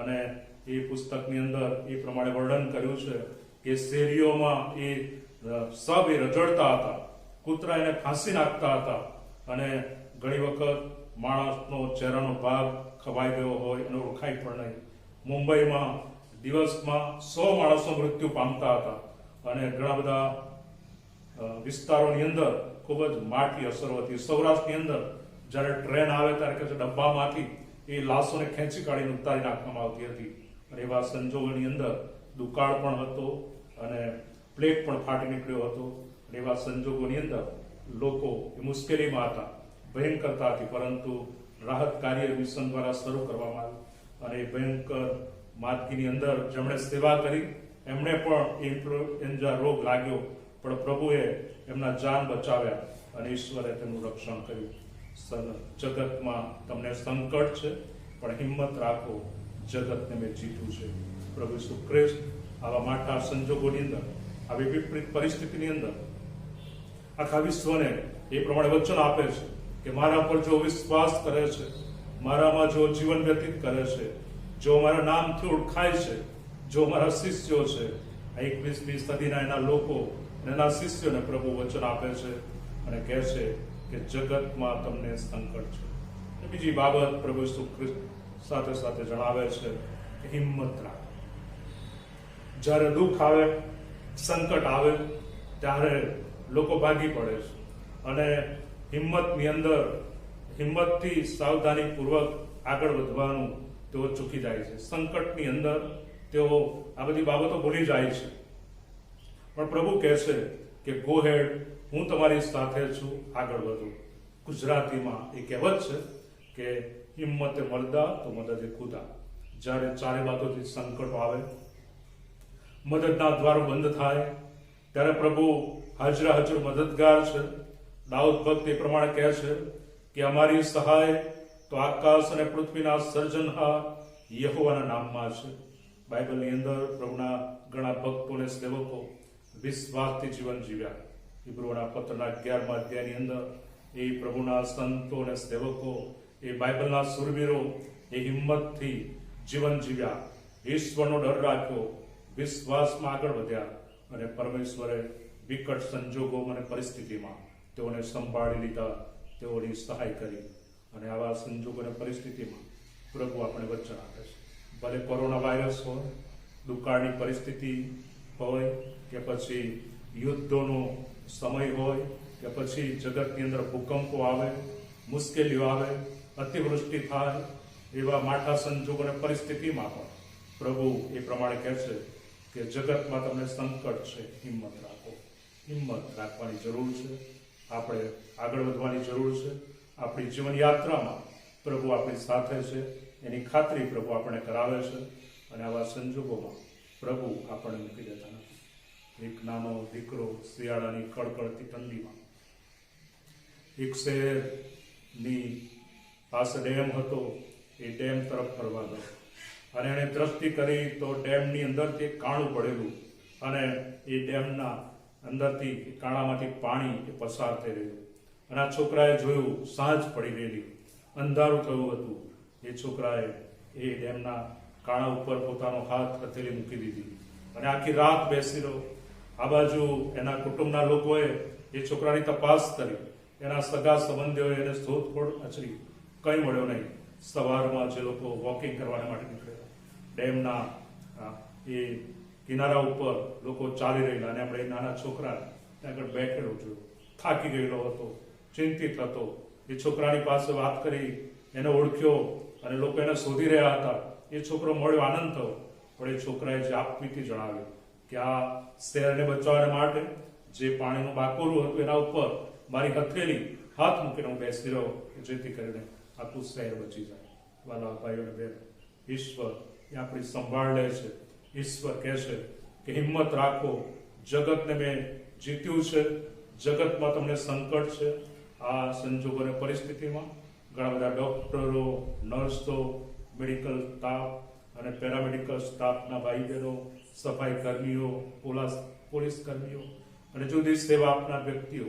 અને એ પુસ્તકની અંદર એ પ્રમાણે વર્ણન કર્યું છે કે શેરીઓમાં એ શવ એ રજડતા હતા, કૂતરા એને ફાંસી નાખતા હતા અને ઘણી વખત માણસનો ચહેરાનો ભાગ ખવાઈ ગયો હોય અને ઓળખાય પણ નહીં. મુંબઈમાં દિવસમાં 100 માણસો મૃત્યુ પામતા હતા અને ઘણા બધા વિસ્તારોની અંદર ખૂબ જ માઠી અસર હતી. સૌરાષ્ટ્રની અંદર જ્યારે ટ્રેન આવે ત્યારે કે ડબ્બામાંથી એ લાશોને ખેંચી કાઢીને ઉતારી નાખવામાં આવતી હતી. અને એવા સંજોગોની અંદર દુકાળ પણ હતો અને પ્લેટ પણ ફાટી નીકળ્યો હતો. અને એવા સંજોગોની અંદર લોકો એ મુશ્કેલીમાં હતા, ભયંકરતા હતી, પરંતુ રાહત કાર્ય મિશન દ્વારા શરૂ કરવામાં આવ્યું અને એ ભયંકર માદગીની અંદર જેમણે સેવા કરી એમણે પણ ઇન્ફ્લુએન્ઝા રોગ લાગ્યો, પણ પ્રભુએ એમના જાન બચાવ્યા અને ઈશ્વરે તેમનું રક્ષણ કર્યું. જગતમાં તમને સંકટ છે, પણ હિંમત રાખો, જગતને મેં જીત્યું છે. પ્રભુ ઈસુ ખ્રિસ્ત આવા માઠા સંજોગોની અંદર, આવી વિપરીત પરિસ્થિતિની અંદર આખા વિશ્વને એ પ્રમાણે વચન આપે છે કે મારા પર જો વિશ્વાસ કરે છે, મારામાં જો જીવન વ્યતીત કરે છે, જો મારા નામથી ઓળખાય છે, જો મારા શિષ્યો છે, 21મી સદીના એના લોકો અને એના શિષ્યોને પ્રભુ વચન આપે છે અને કહે છે કે જગતમાં તમને સંકટ છે. બીજી બાબત પ્રભુ ઈસુ ખ્રિસ્ત સાથે સાથે જણાવે છે કે હિંમત રાખો. જ્યારે દુઃખ આવે, સંકટ આવે ત્યારે લોકો ભાગી પડે છે અને હિંમતની અંદર હિંમતથી સાવધાની પૂર્વક આગળ વધવાનું તેઓ ચૂકી જાય છે. સંકટની અંદર તેઓ આ બધી બાબતો ભૂલી જાય છે. પણ પ્રભુ કહે છે કે ગો હેડ, હું તમારી સાથે છું, આગળ વધો. ગુજરાતીમાં એ કહેવત છે કે હિંમતે મરદા તો મદદે ખુદા. જ્યારે ચારે બાજુથી સંકટો આવે, મદદના દ્વારો બંધ થાય ત્યારે પ્રભુ હાજરા હાજર મદદગાર છે. દાઉદ ભક્ત એ પ્રમાણે કહે છે કે અમારી સહાય તો આકાશ અને પૃથ્વીના સર્જનહાર યહોવાના નામમાં છે. બાઇબલની અંદર પ્રભુના ઘણા ભક્તો અને સેવકો વિશ્વાસથી જીવન જીવ્યા. હિબ્રુઓના પત્રના 11મા અધ્યાયની અંદર એ પ્રભુના સંતો અને સેવકો, એ બાઇબલના સુરવીરો એ હિંમતથી જીવન જીવ્યા, ઈશ્વરનો ડર રાખ્યો, વિશ્વાસમાં આગળ વધ્યા અને પરમેશ્વરે વિકટ સંજોગોમાં અને પરિસ્થિતિમાં તેઓને સંભાળી લીધા, તેઓની સહાય કરી. અને આવા સંજોગો અને પરિસ્થિતિમાં પ્રભુ આપણે વચન આપે છે. ભલે કોરોના વાયરસ હોય, દુકાળની પરિસ્થિતિ હોય, કે પછી યુદ્ધોનો સમય હોય, કે પછી જગતની અંદર ભૂકંપો આવે, મુશ્કેલીઓ આવે, અતિવૃષ્ટિ થાય, એવા માઠા સંજોગો અને પરિસ્થિતિમાં પણ પ્રભુ એ પ્રમાણે કહે છે કે જગતમાં તમને સંકટ છે, હિંમત રાખો. હિંમત રાખવાની જરૂર છે. આપણે આગળ વધવાની જરૂર છે. આપણી જીવન યાત્રામાં પ્રભુ આપણી સાથે છે, એની ખાતરી પ્રભુ આપણને કરાવે છે. અને આવા સંજોગોમાં પ્રભુ આપણને મૂકી દેતા નથી. એક નાનો દીકરો શિયાળાની કડકડતી ઠંડીમાં એક શહેરની પાસે ડેમ હતો, એ ડેમ તરફ ફરવા ગયો અને એણે દ્રષ્ટિ કરી તો ડેમની અંદરથી એક કાણું પડેલું અને એ ડેમના અંદરથી કાણામાંથી પાણી એ પસાર થઈ રહ્યું. અને આ છોકરાએ જોયું, સાંજ પડી ગયેલી, અંધારું થયું હતું. એ છોકરાએ એ ડેમના કાણા ઉપર પોતાનો હાથ હથેળી મૂકી દીધી અને આખી રાત બેસી રહ્યો. આ બાજુ એના કુટુંબના લોકોએ એ છોકરાની તપાસ કરી, એના સગા સંબંધીઓએ એને શોધખોળ આચરી, કંઈ મળ્યો નહીં. સવારમાં જે લોકો વોકિંગ કરવા માટે નીકળ્યા, ડેમના એ કિનારા ઉપર લોકો ચાલી રહેલા અને આપણે નાના છોકરા ત્યાં આગળ બેઠેલો જોયો, થાકી ગયેલો હતો, ચિંતિત હતો. એ છોકરાની પાસે વાત કરી, એને ઓળખ્યો અને લોકો એને શોધી રહ્યા હતા. એ છોકરો મળ્યો, આનંદ થયો. પણ એ છોકરાએ જે આપવીથી જણાવ્યું કે આ શહેરને બચાવવા માટે જે પાણીનું બાકોરું હતું એના ઉપર મારી હથેળી હાથ મૂકીને હું બેસી રહ્યો કે જેથી કરીને આખું શહેર બચી જાય. વાલા ભાઈઓ અને બહેનો, ઈશ્વર એ આપણી સંભાળ લે છે. ઈશ્વર કહે છે કે હિંમત રાખો, જગતને મેં જીત્યું છે. જગતમાં તમને સંકટ છે. આ સંજોગો અને પરિસ્થિતિમાં ઘણા બધા ડોક્ટરો, નર્સો, મેડિકલ સ્ટાફ અને પેરામેડિકલ સ્ટાફના ભાઈ બહેનો, સફાઈ કર્મીઓ, પોલીસ કર્મીઓ અને જુદી સેવા આપનાર વ્યક્તિઓ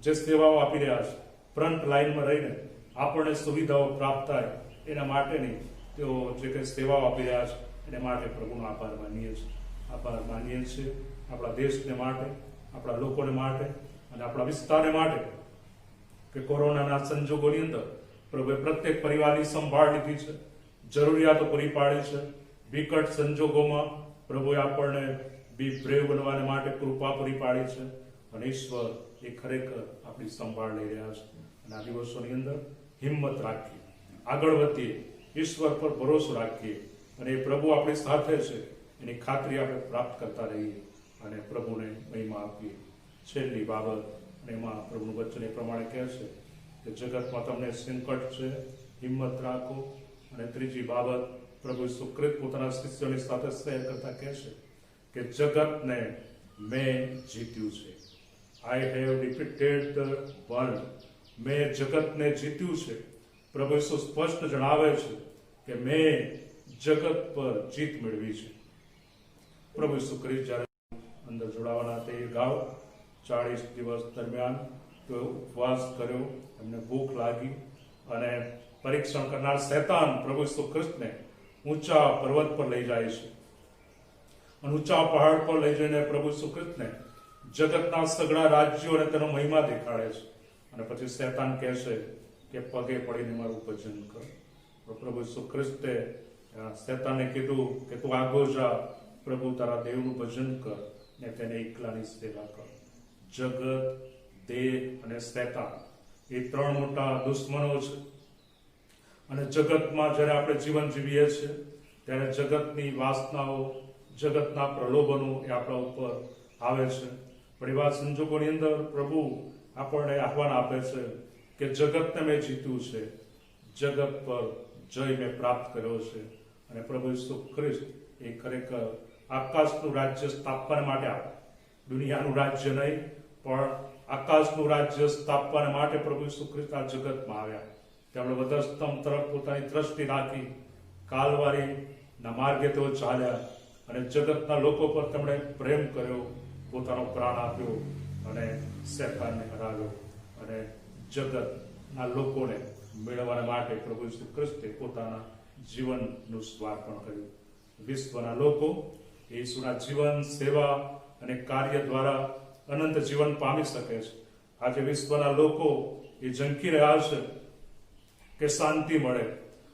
જે સેવાઓ આપી રહ્યા છે, ફ્રન્ટ લાઇનમાં રહીને આપણને સુવિધાઓ પ્રાપ્ત થાય એના માટેની તેઓ જે કંઈ સેવાઓ આપી રહ્યા છે એને માટે પ્રભુનો આભાર માનીએ છીએ. આભાર માનીએ છીએ આપણા દેશને માટે, આપણા લોકોને માટે અને આપણા વિસ્તારને માટે કે કોરોનાના સંજોગોની અંદર પ્રભુએ પ્રત્યેક પરિવારની સંભાળ લીધી છે, જરૂરિયાતો પૂરી પાડી છે. વિકટ સંજોગોમાં પ્રભુએ આપણને બી બ્રેવ બનવાને માટે કૃપા પૂરી પાડી છે અને ઈશ્વર એ ખરેખર આપણી સંભાળ લઈ રહ્યા છે. અને આ દિવસોની અંદર હિંમત રાખીએ, આગળ વધીએ, ઈશ્વર પર ભરોસો રાખીએ અને એ પ્રભુ આપણી સાથે છે એની ખાતરી આપણે પ્રાપ્ત કરતા રહીએ અને પ્રભુને મહિમા આપીએ. છેલ્લી બાબત, અને એમાં પ્રભુનું વચન એ પ્રમાણે કહે છે કે જગતમાં તમને સંકટ છે, હિંમત રાખો. અને ત્રીજી બાબત, પ્રભુ ઈસુ ખ્રિસ્ત પોતાના શિષ્યોની સાથે શેર કરતા કહે છે કે જગતને મેં જીત્યું છે. I have defeated the world. મેં જગતને જીત્યું છે. પ્રભુ ઈસુ સ્પષ્ટ જણાવે છે કે મેં જગત પર જીત મેળવી છે. પ્રભુ ઈસુ ખ્રિસ્ત જ્યારે અંદર જોડાવાના તે ગાવ 40 દિવસ દરમિયાન તો ઉપવાસ કર્યો, એમને ભૂખ લાગી અને પરીક્ષણ કરનાર શૈતાન પ્રભુ ઈસુ ખ્રિસ્તને ઊંચા પર્વત પર લઈ જાય છે અને ઊંચા પહાડ પર લઈ જઈને પ્રભુ ઈસુ ખ્રિસ્તને જગતના સગળા રાજ્યો અને તેનો મહિમા દેખાડે છે અને પછી શૈતાન કહે છે કે પગે પડીને મારું ભજન કર. પ્રભુ ઈસુ ખ્રિસ્તે શૈતાનને કીધું કે તું આગો જા, પ્રભુ તારા દેવનું ભજન કર ને તેને એકલાની સેવા કર. જગત, દેહ અને શૈતાન એ ત્રણ મોટા દુશ્મનો છે અને જગતમાં જ્યારે આપણે જીવન જીવીએ છીએ ત્યારે જગતની વાસનાઓ, જગતના પ્રલોભનો એ આપણા ઉપર આવે છે. પણ એવા સંજોગોની અંદર પ્રભુ આપણને આહવાન આપે છે કે જગતને મેં જીત્યું છે, જગત પર જય મેં પ્રાપ્ત કર્યો છે અને પ્રભુ ઈસુ ખ્રિસ્ત એ ખરેખર આકાશનું રાજ્ય સ્થાપવા માટે આવે. દુનિયાનું રાજ્ય નહીં પણ આકાશનું રાજ્ય સ્થાપવા માટે પ્રભુ ઈસુ ખ્રિસ્ત આ જગતમાં આવ્યા. તેમણે વધસ્તંભ તરફ પોતાની દ્રષ્ટિ રાખી, કાલવારીના માર્ગે તેઓ ચાલ્યા અને જગતના લોકો પર તેમણે પ્રેમ કર્યો, પોતાનો પ્રાણ આપ્યો અને શૈતાનને હરાવ્યો અને જગતના લોકોને મેળવવા માટે પ્રભુ ઈસુ ખ્રિસ્તે પોતાના જીવનનું સ્વાર્પણ કર્યું. વિશ્વના લોકો ઈસુના જીવન, સેવા અને કાર્ય દ્વારા અનંત જીવન પામી શકે છે. આજે વિશ્વના લોકો એ ઝંખી રહ્યા છે કે શાંતિ મળે,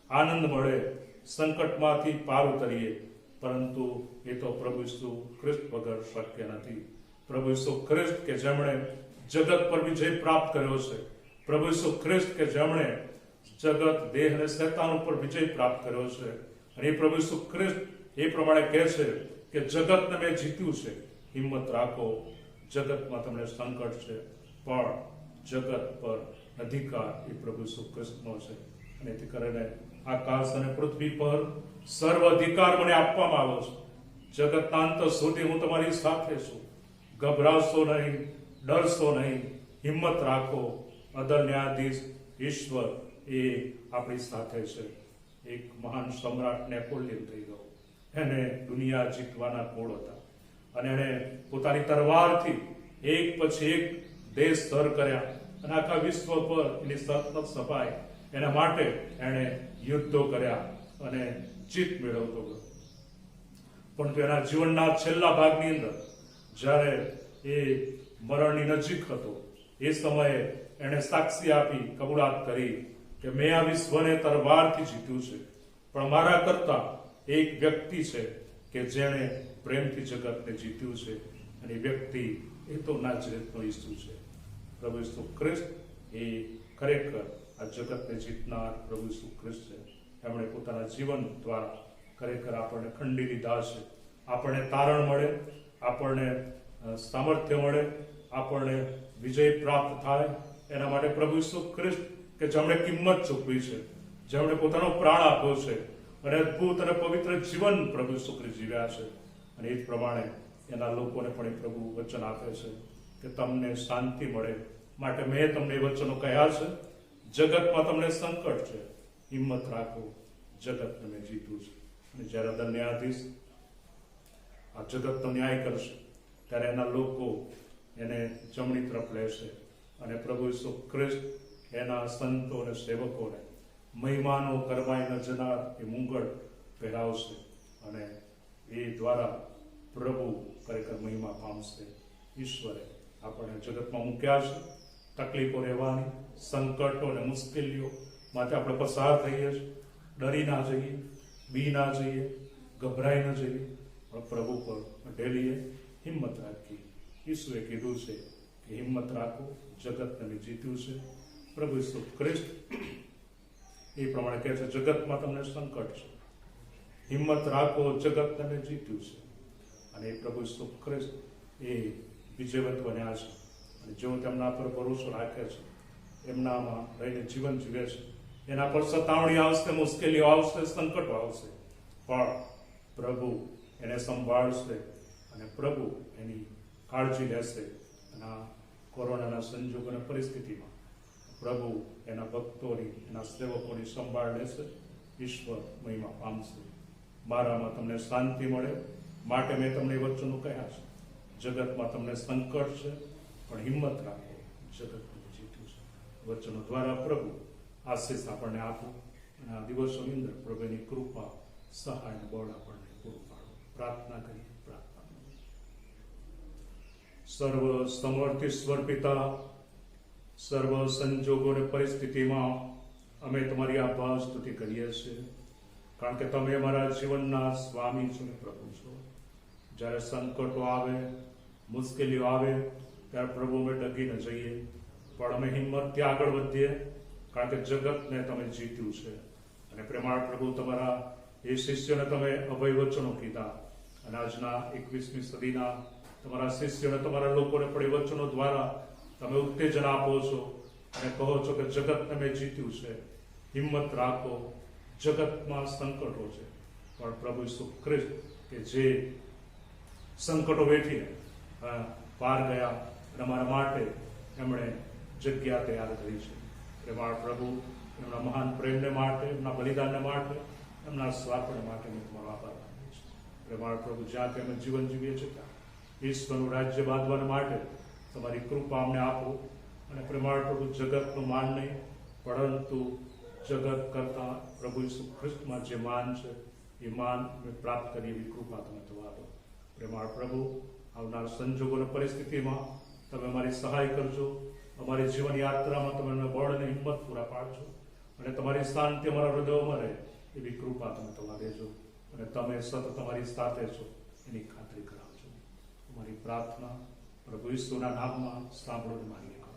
આનંદ મળે, સંકટમાંથી પાર ઉતરીએ, પરંતુ એ તો પ્રભુ ઈસુ ખ્રિસ્ત વગર શક્ય નથી. પ્રભુ ઈસુ ખ્રિસ્ત કે જેમણે જગત પર વિજય પ્રાપ્ત કર્યો છે, પ્રભુ ઈસુ ખ્રિસ્ત કે જેમણે જગત, દેહ અને શૈતાન ઉપર વિજય પ્રાપ્ત કર્યો છે અને એ પ્રભુ ઈસુ ખ્રિસ્ત એ પ્રમાણે કહે છે કે જગતને મેં જીત્યું છે. હિંમત રાખો, જગતમાં તમને સંકટ છે પણ જગત પર અધિકાર એ પ્રભુ ઈસુ ખ્રિસ્તનો છે અને તે કરીને આકાશ અને પૃથ્વી પર સર્વ અધિકાર મને આપવામાં આવ્યો છે. જગતના અંત સુધી હું તમારી સાથે છું. ગભરાશો નહીં, ડરશો નહીં, હિંમત રાખો. અદલ ન્યાયાધીશ ઈશ્વર એ આપણી સાથે છે. એક મહાન સમ્રાટ નેપોલિયન થઈ ગયો. એને દુનિયા જીતવાના કોળ હતા અને એને પોતાની તલવારથી એક પછી એક દેશ ધર કર્યા અને આખા વિશ્વ પર એની સતત સફાઈ, એના માટે એણે યુદ્ધો કર્યા અને જીત મેળવતો ગયો. પણ તેના જીવનના છેલ્લા ભાગની અંદર જ્યારે એ મરણની નજીક હતો એ સમયે એણે સાક્ષી આપી, કબૂલાત કરી કે મેં આ વિશ્વને તલવારથી જીત્યું છે, પણ મારા કરતા એક વ્યક્તિ છે કે જેણે પ્રેમથી જગતને જીત્યું છે અને એ વ્યક્તિ એ તો નાઝરેતનો ઈસુ છે. પ્રભુ ઈસુ ખ્રિસ્ત એ ખરેખર આ જગતને જીતનાર પ્રભુ ઈસુ ખ્રિસ્ત છે. એમણે પોતાના જીવન દ્વારા ખરેખર આપણને ખંડી લીધા છે. આપણને તારણ મળે, આપણને સામર્થ્ય મળે, આપણને વિજય પ્રાપ્ત થાય, એના માટે પ્રભુ ઈસુ ખ્રિસ્ત કે જેમણે કિંમત ચૂકવી છે, જેમણે પોતાનો પ્રાણ આપ્યો છે અને અદ્ભુત અને પવિત્ર જીવન પ્રભુ ઈસુ ખ્રિસ્ત જીવ્યા છે. અને એ જ પ્રમાણે એના લોકોને પણ એ પ્રભુ વચન આપે છે કે તમને શાંતિ મળે માટે મેં તમને એ વચનો કહ્યા છે. જગતમાં તમને સંકટ છે, હિંમત રાખો, જગતને મેં જીત્યું છે. અને જ્યારે દંડન્યાધીશ આ જગતનો ન્યાય કરશે ત્યારે એના લોકો એને જમણી તરફ લેશે અને પ્રભુ ઈસુ ખ્રિસ્ત એના સંતો અને સેવકોને મહિમાનો કરવાઈ ન જનાર એ મુંગળ પહેરાવશે અને એ દ્વારા પ્રભુ ખરેખર મહિમા પામશે. ઈશ્વરે આપણને જગતમાં મૂક્યા છે, તકલીફો રહેવાની, સંકટો અને મુશ્કેલીઓ માટે આપણે પસાર થઈએ છીએ. ડરી ના જઈએ, બી ના જઈએ, ગભરાઈ ન જઈએ, પણ પ્રભુ પર ઢેલીએ, હિંમત રાખીએ. ઈસુએ કીધું છે કે હિંમત રાખો, જગતને મેં જીત્યું છે. પ્રભુ ઈસુ ખ્રિસ્ત એ પ્રમાણે કહે છે જગતમાં તમને સંકટ છે, હિંમત રાખો, જગતને મેં જીત્યું છે. અને એ પ્રભુ ઈસુ ખ્રિસ્ત એ વિજયવંત બન્યા છે અને જેઓ તેમના પર ભરોસો રાખે છે, એમનામાં રહીને જીવન જીવે છે, એના પર સતાવણી આવશે, મુશ્કેલીઓ આવશે, સંકટો આવશે, પણ પ્રભુ એને સંભાળશે અને પ્રભુ એની કાળજી લેશે. અને આ કોરોનાના સંજોગો અને પરિસ્થિતિમાં પ્રભુ એના ભક્તોની, એના સેવકોની સંભાળ લેશે. ઈશ્વર મહિમા પામશે. મારામાં તમને શાંતિ મળે માટે મેં તમને એ વચનો કહ્યા છે. જગતમાં તમને સંકટ છે, પણ હિંમત રાખો, જગતને જીત્યું છે. વચનો દ્વારા પ્રભુ આશીષ આપણને આપો અને આ દિવસોની અંદર પ્રભુની કૃપા, સહાય, બળ આપણને પૂરું પાડો. પ્રાર્થના કરીએ. સર્વ સમર્થ ઈશ્વર પિતા, સર્વ સંજોગો અને પરિસ્થિતિમાં અમે તમારી આભાર સ્તુતિ કરીએ છીએ, કારણ કે તમે અમારા જીવનના સ્વામી છો ને પ્રભુ છો. જ્યારે સંકટો આવે, મુશ્કેલીઓ આવે, ત્યારે પ્રભુ અમે ડગી ન જઈએ, પણ અમે હિંમતથી આગળ વધીએ, કારણ કે જગતને તમે જીત્યું છે. અને પ્રેમાળ પ્રભુ, તમારા એ શિષ્યોને તમે અભય વચનો કીધા અને આજના 21મી સદીના તમારા શિષ્યોને, તમારા લોકોને પણ એ વચનો દ્વારા તમે ઉત્તેજન આપો છો અને કહો છો કે જગતને મેં જીત્યું છે, હિંમત રાખો, જગતમાં સંકટો છે, પણ પ્રભુ ઈસુ ખ્રિસ્ત કે જે સંકટો વેઠીને પાર ગયા અને અમારા માટે એમણે જગ્યા તૈયાર કરી છે. પ્રેમાળ પ્રભુ, એમના મહાન પ્રેમને માટે, એમના બલિદાનને માટે, એમના સ્વાર્પણ માટે હું તમારો આભાર માનું છું. પ્રેમાળ પ્રભુ, જ્યાં કે અમે જીવન જીવીએ છીએ ત્યાં ઈશ્વરનું રાજ્ય બાંધવા માટે તમારી કૃપા અમને આપો. અને પ્રેમાળ પ્રભુ, જગતનું માન નહીં, પરંતુ જગત કરતાં પ્રભુ ઈસુ ખ્રિસ્તમાં જે માન છે એ માન અમે પ્રાપ્ત કરી એવી કૃપા તમે થવા દો. પ્રેમાળ પ્રભુ, આવનાર સંજોગો અને પરિસ્થિતિમાં તમે અમારી સહાય કરજો. અમારી જીવન યાત્રામાં તમે અમને બળ અને હિંમત પૂરા પાડજો અને તમારી શાંતિ અમારા હૃદયોમાં રહે એવી કૃપા તમે થવા દેજો. અને તમે સતત તમારી સાથે છો એની ખાતરી કરાવજો. અમારી પ્રાર્થના પ્રભુ ઈસુના નામમાં સાંભળો માનીએ કરો.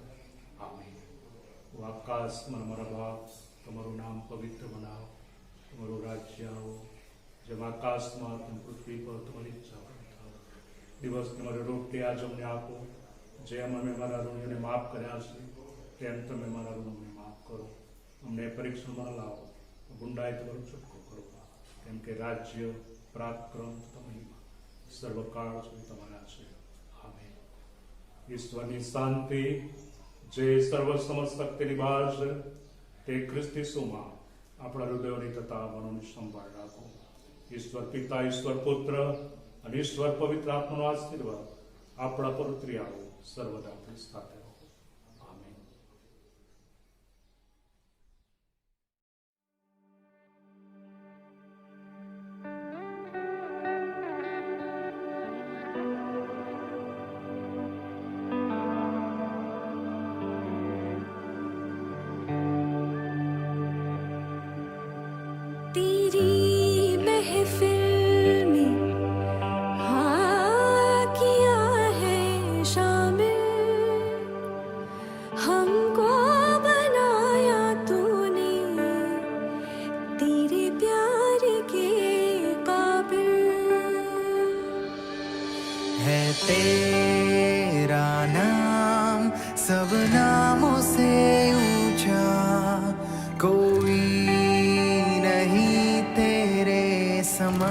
આમીન. આકાશમાં અમારા બાપ, તમારું નામ પવિત્ર બનાવો, તમારું રાજ્ય આવો, જેમ આકાશમાં તેમ પૃથ્વી પર તમારી ઈચ્છા થાય. દિવસ તમારી રોટલી આજ અમને આપો, જેમ અમે મારા ઋણીઓને માફ કર્યા છે તેમ તમે મારા ઋણોને માફ કરો. અમને પરીક્ષણમાં લાવો, ગુંડાઈ તમારો છૂટકો કરો, કેમ કે રાજ્ય, પરાક્રમ, મહિમા સર્વકાળ સુધી તમારા છે. આમીન. ઈશ્વરની શાંતિ જે સર્વ સમશક્તિની બહાર છે તે ખ્રિસ્ત ઈસુમાં આપણા હૃદયોની તથા મનોની સંભાળ રાખો. ઈશ્વર પિતા, ઈશ્વર પુત્ર અને ઈશ્વર પવિત્ર આત્માનો આશીર્વાદ આપણા પર ઉતરી આવો, સર્વદા આપણી સાથે રહો. આમીન. तेरी महफिल में हाँ किया है शामिल, है तेरा नाम सब नामों से ऊंचा, कोई नहीं तेरे समान।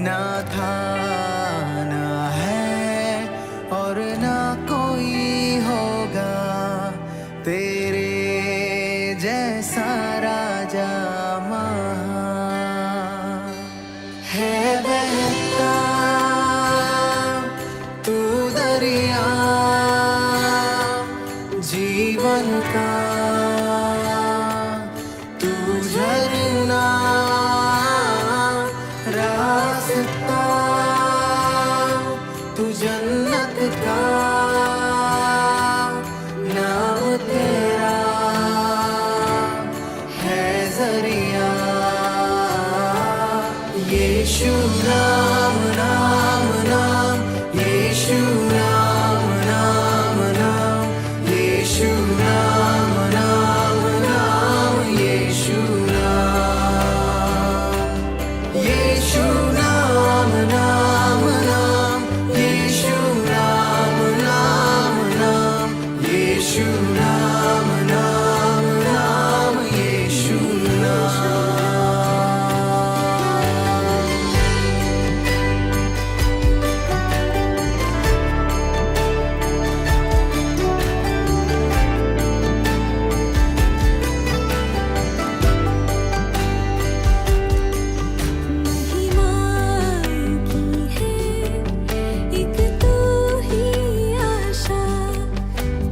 ना था ना है और ना कोई होगा तेरे जैसा राजा महान। है बहता तू दरिया जीवन का, तू झरना रास्ता, तू जन्नत का नाम तेरा है जरिया। यीशु नाम नाम नाम, यीशु नाम नाम नाम, यीशु नाम नाम नाम, यीशु नाम, यीशु नाम नाम नाम, यीशु नाम नाम नाम, यीशु नाम नाम नाम, यीशु नाम। महिमा की है एक तू ही आशा,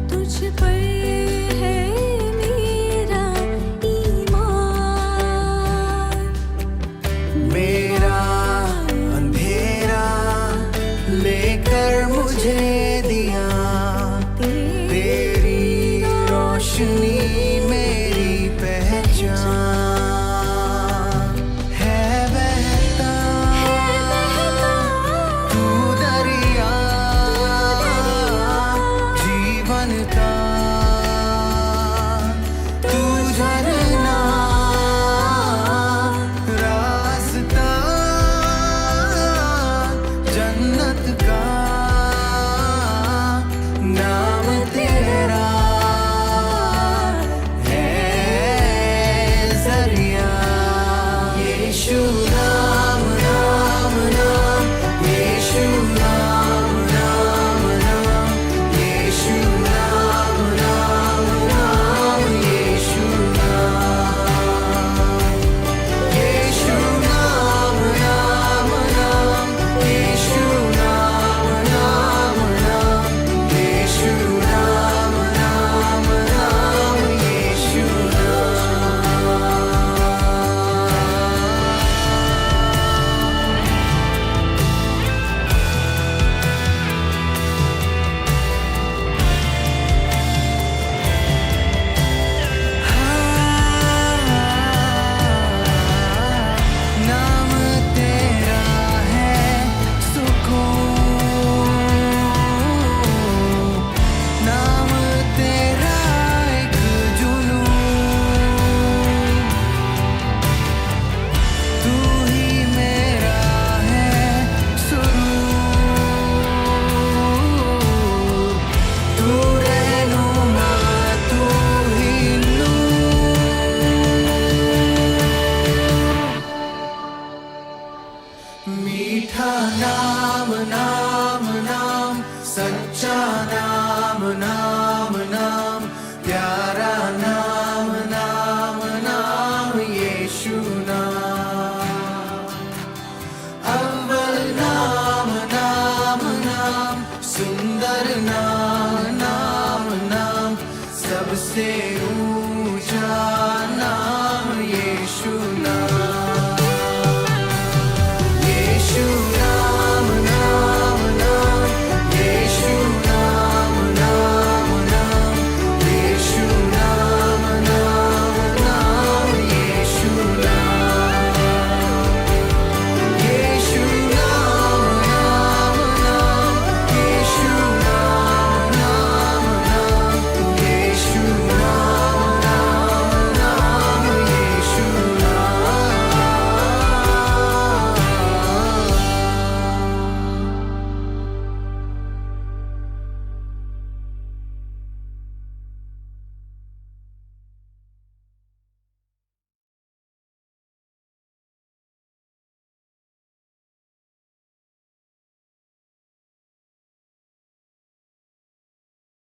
तुझ पर है मेरा ईमान। मेरा अंधेरा लेकर मुझे दिया, तेरी रोशनी मेरी पहचान। है बहता तू दरिया जीवन का, तू झरना रास्ता जन्नत का नाम तेरा है जरिया। यीशु नाम नाम नाम, यीशु नाम नाम नाम, यीशु नाम नाम नाम, यीशु नाम, यीशु नाम नाम नाम, यीशु नाम नाम नाम, यीशु नाम नाम नाम, यीशु नाम। नाम तेरा है सुकून, नाम तेरा एक जुनून, तू ही मेरा है सुरूर, तू रहनुमा, तू ही नूर। मीठा नाम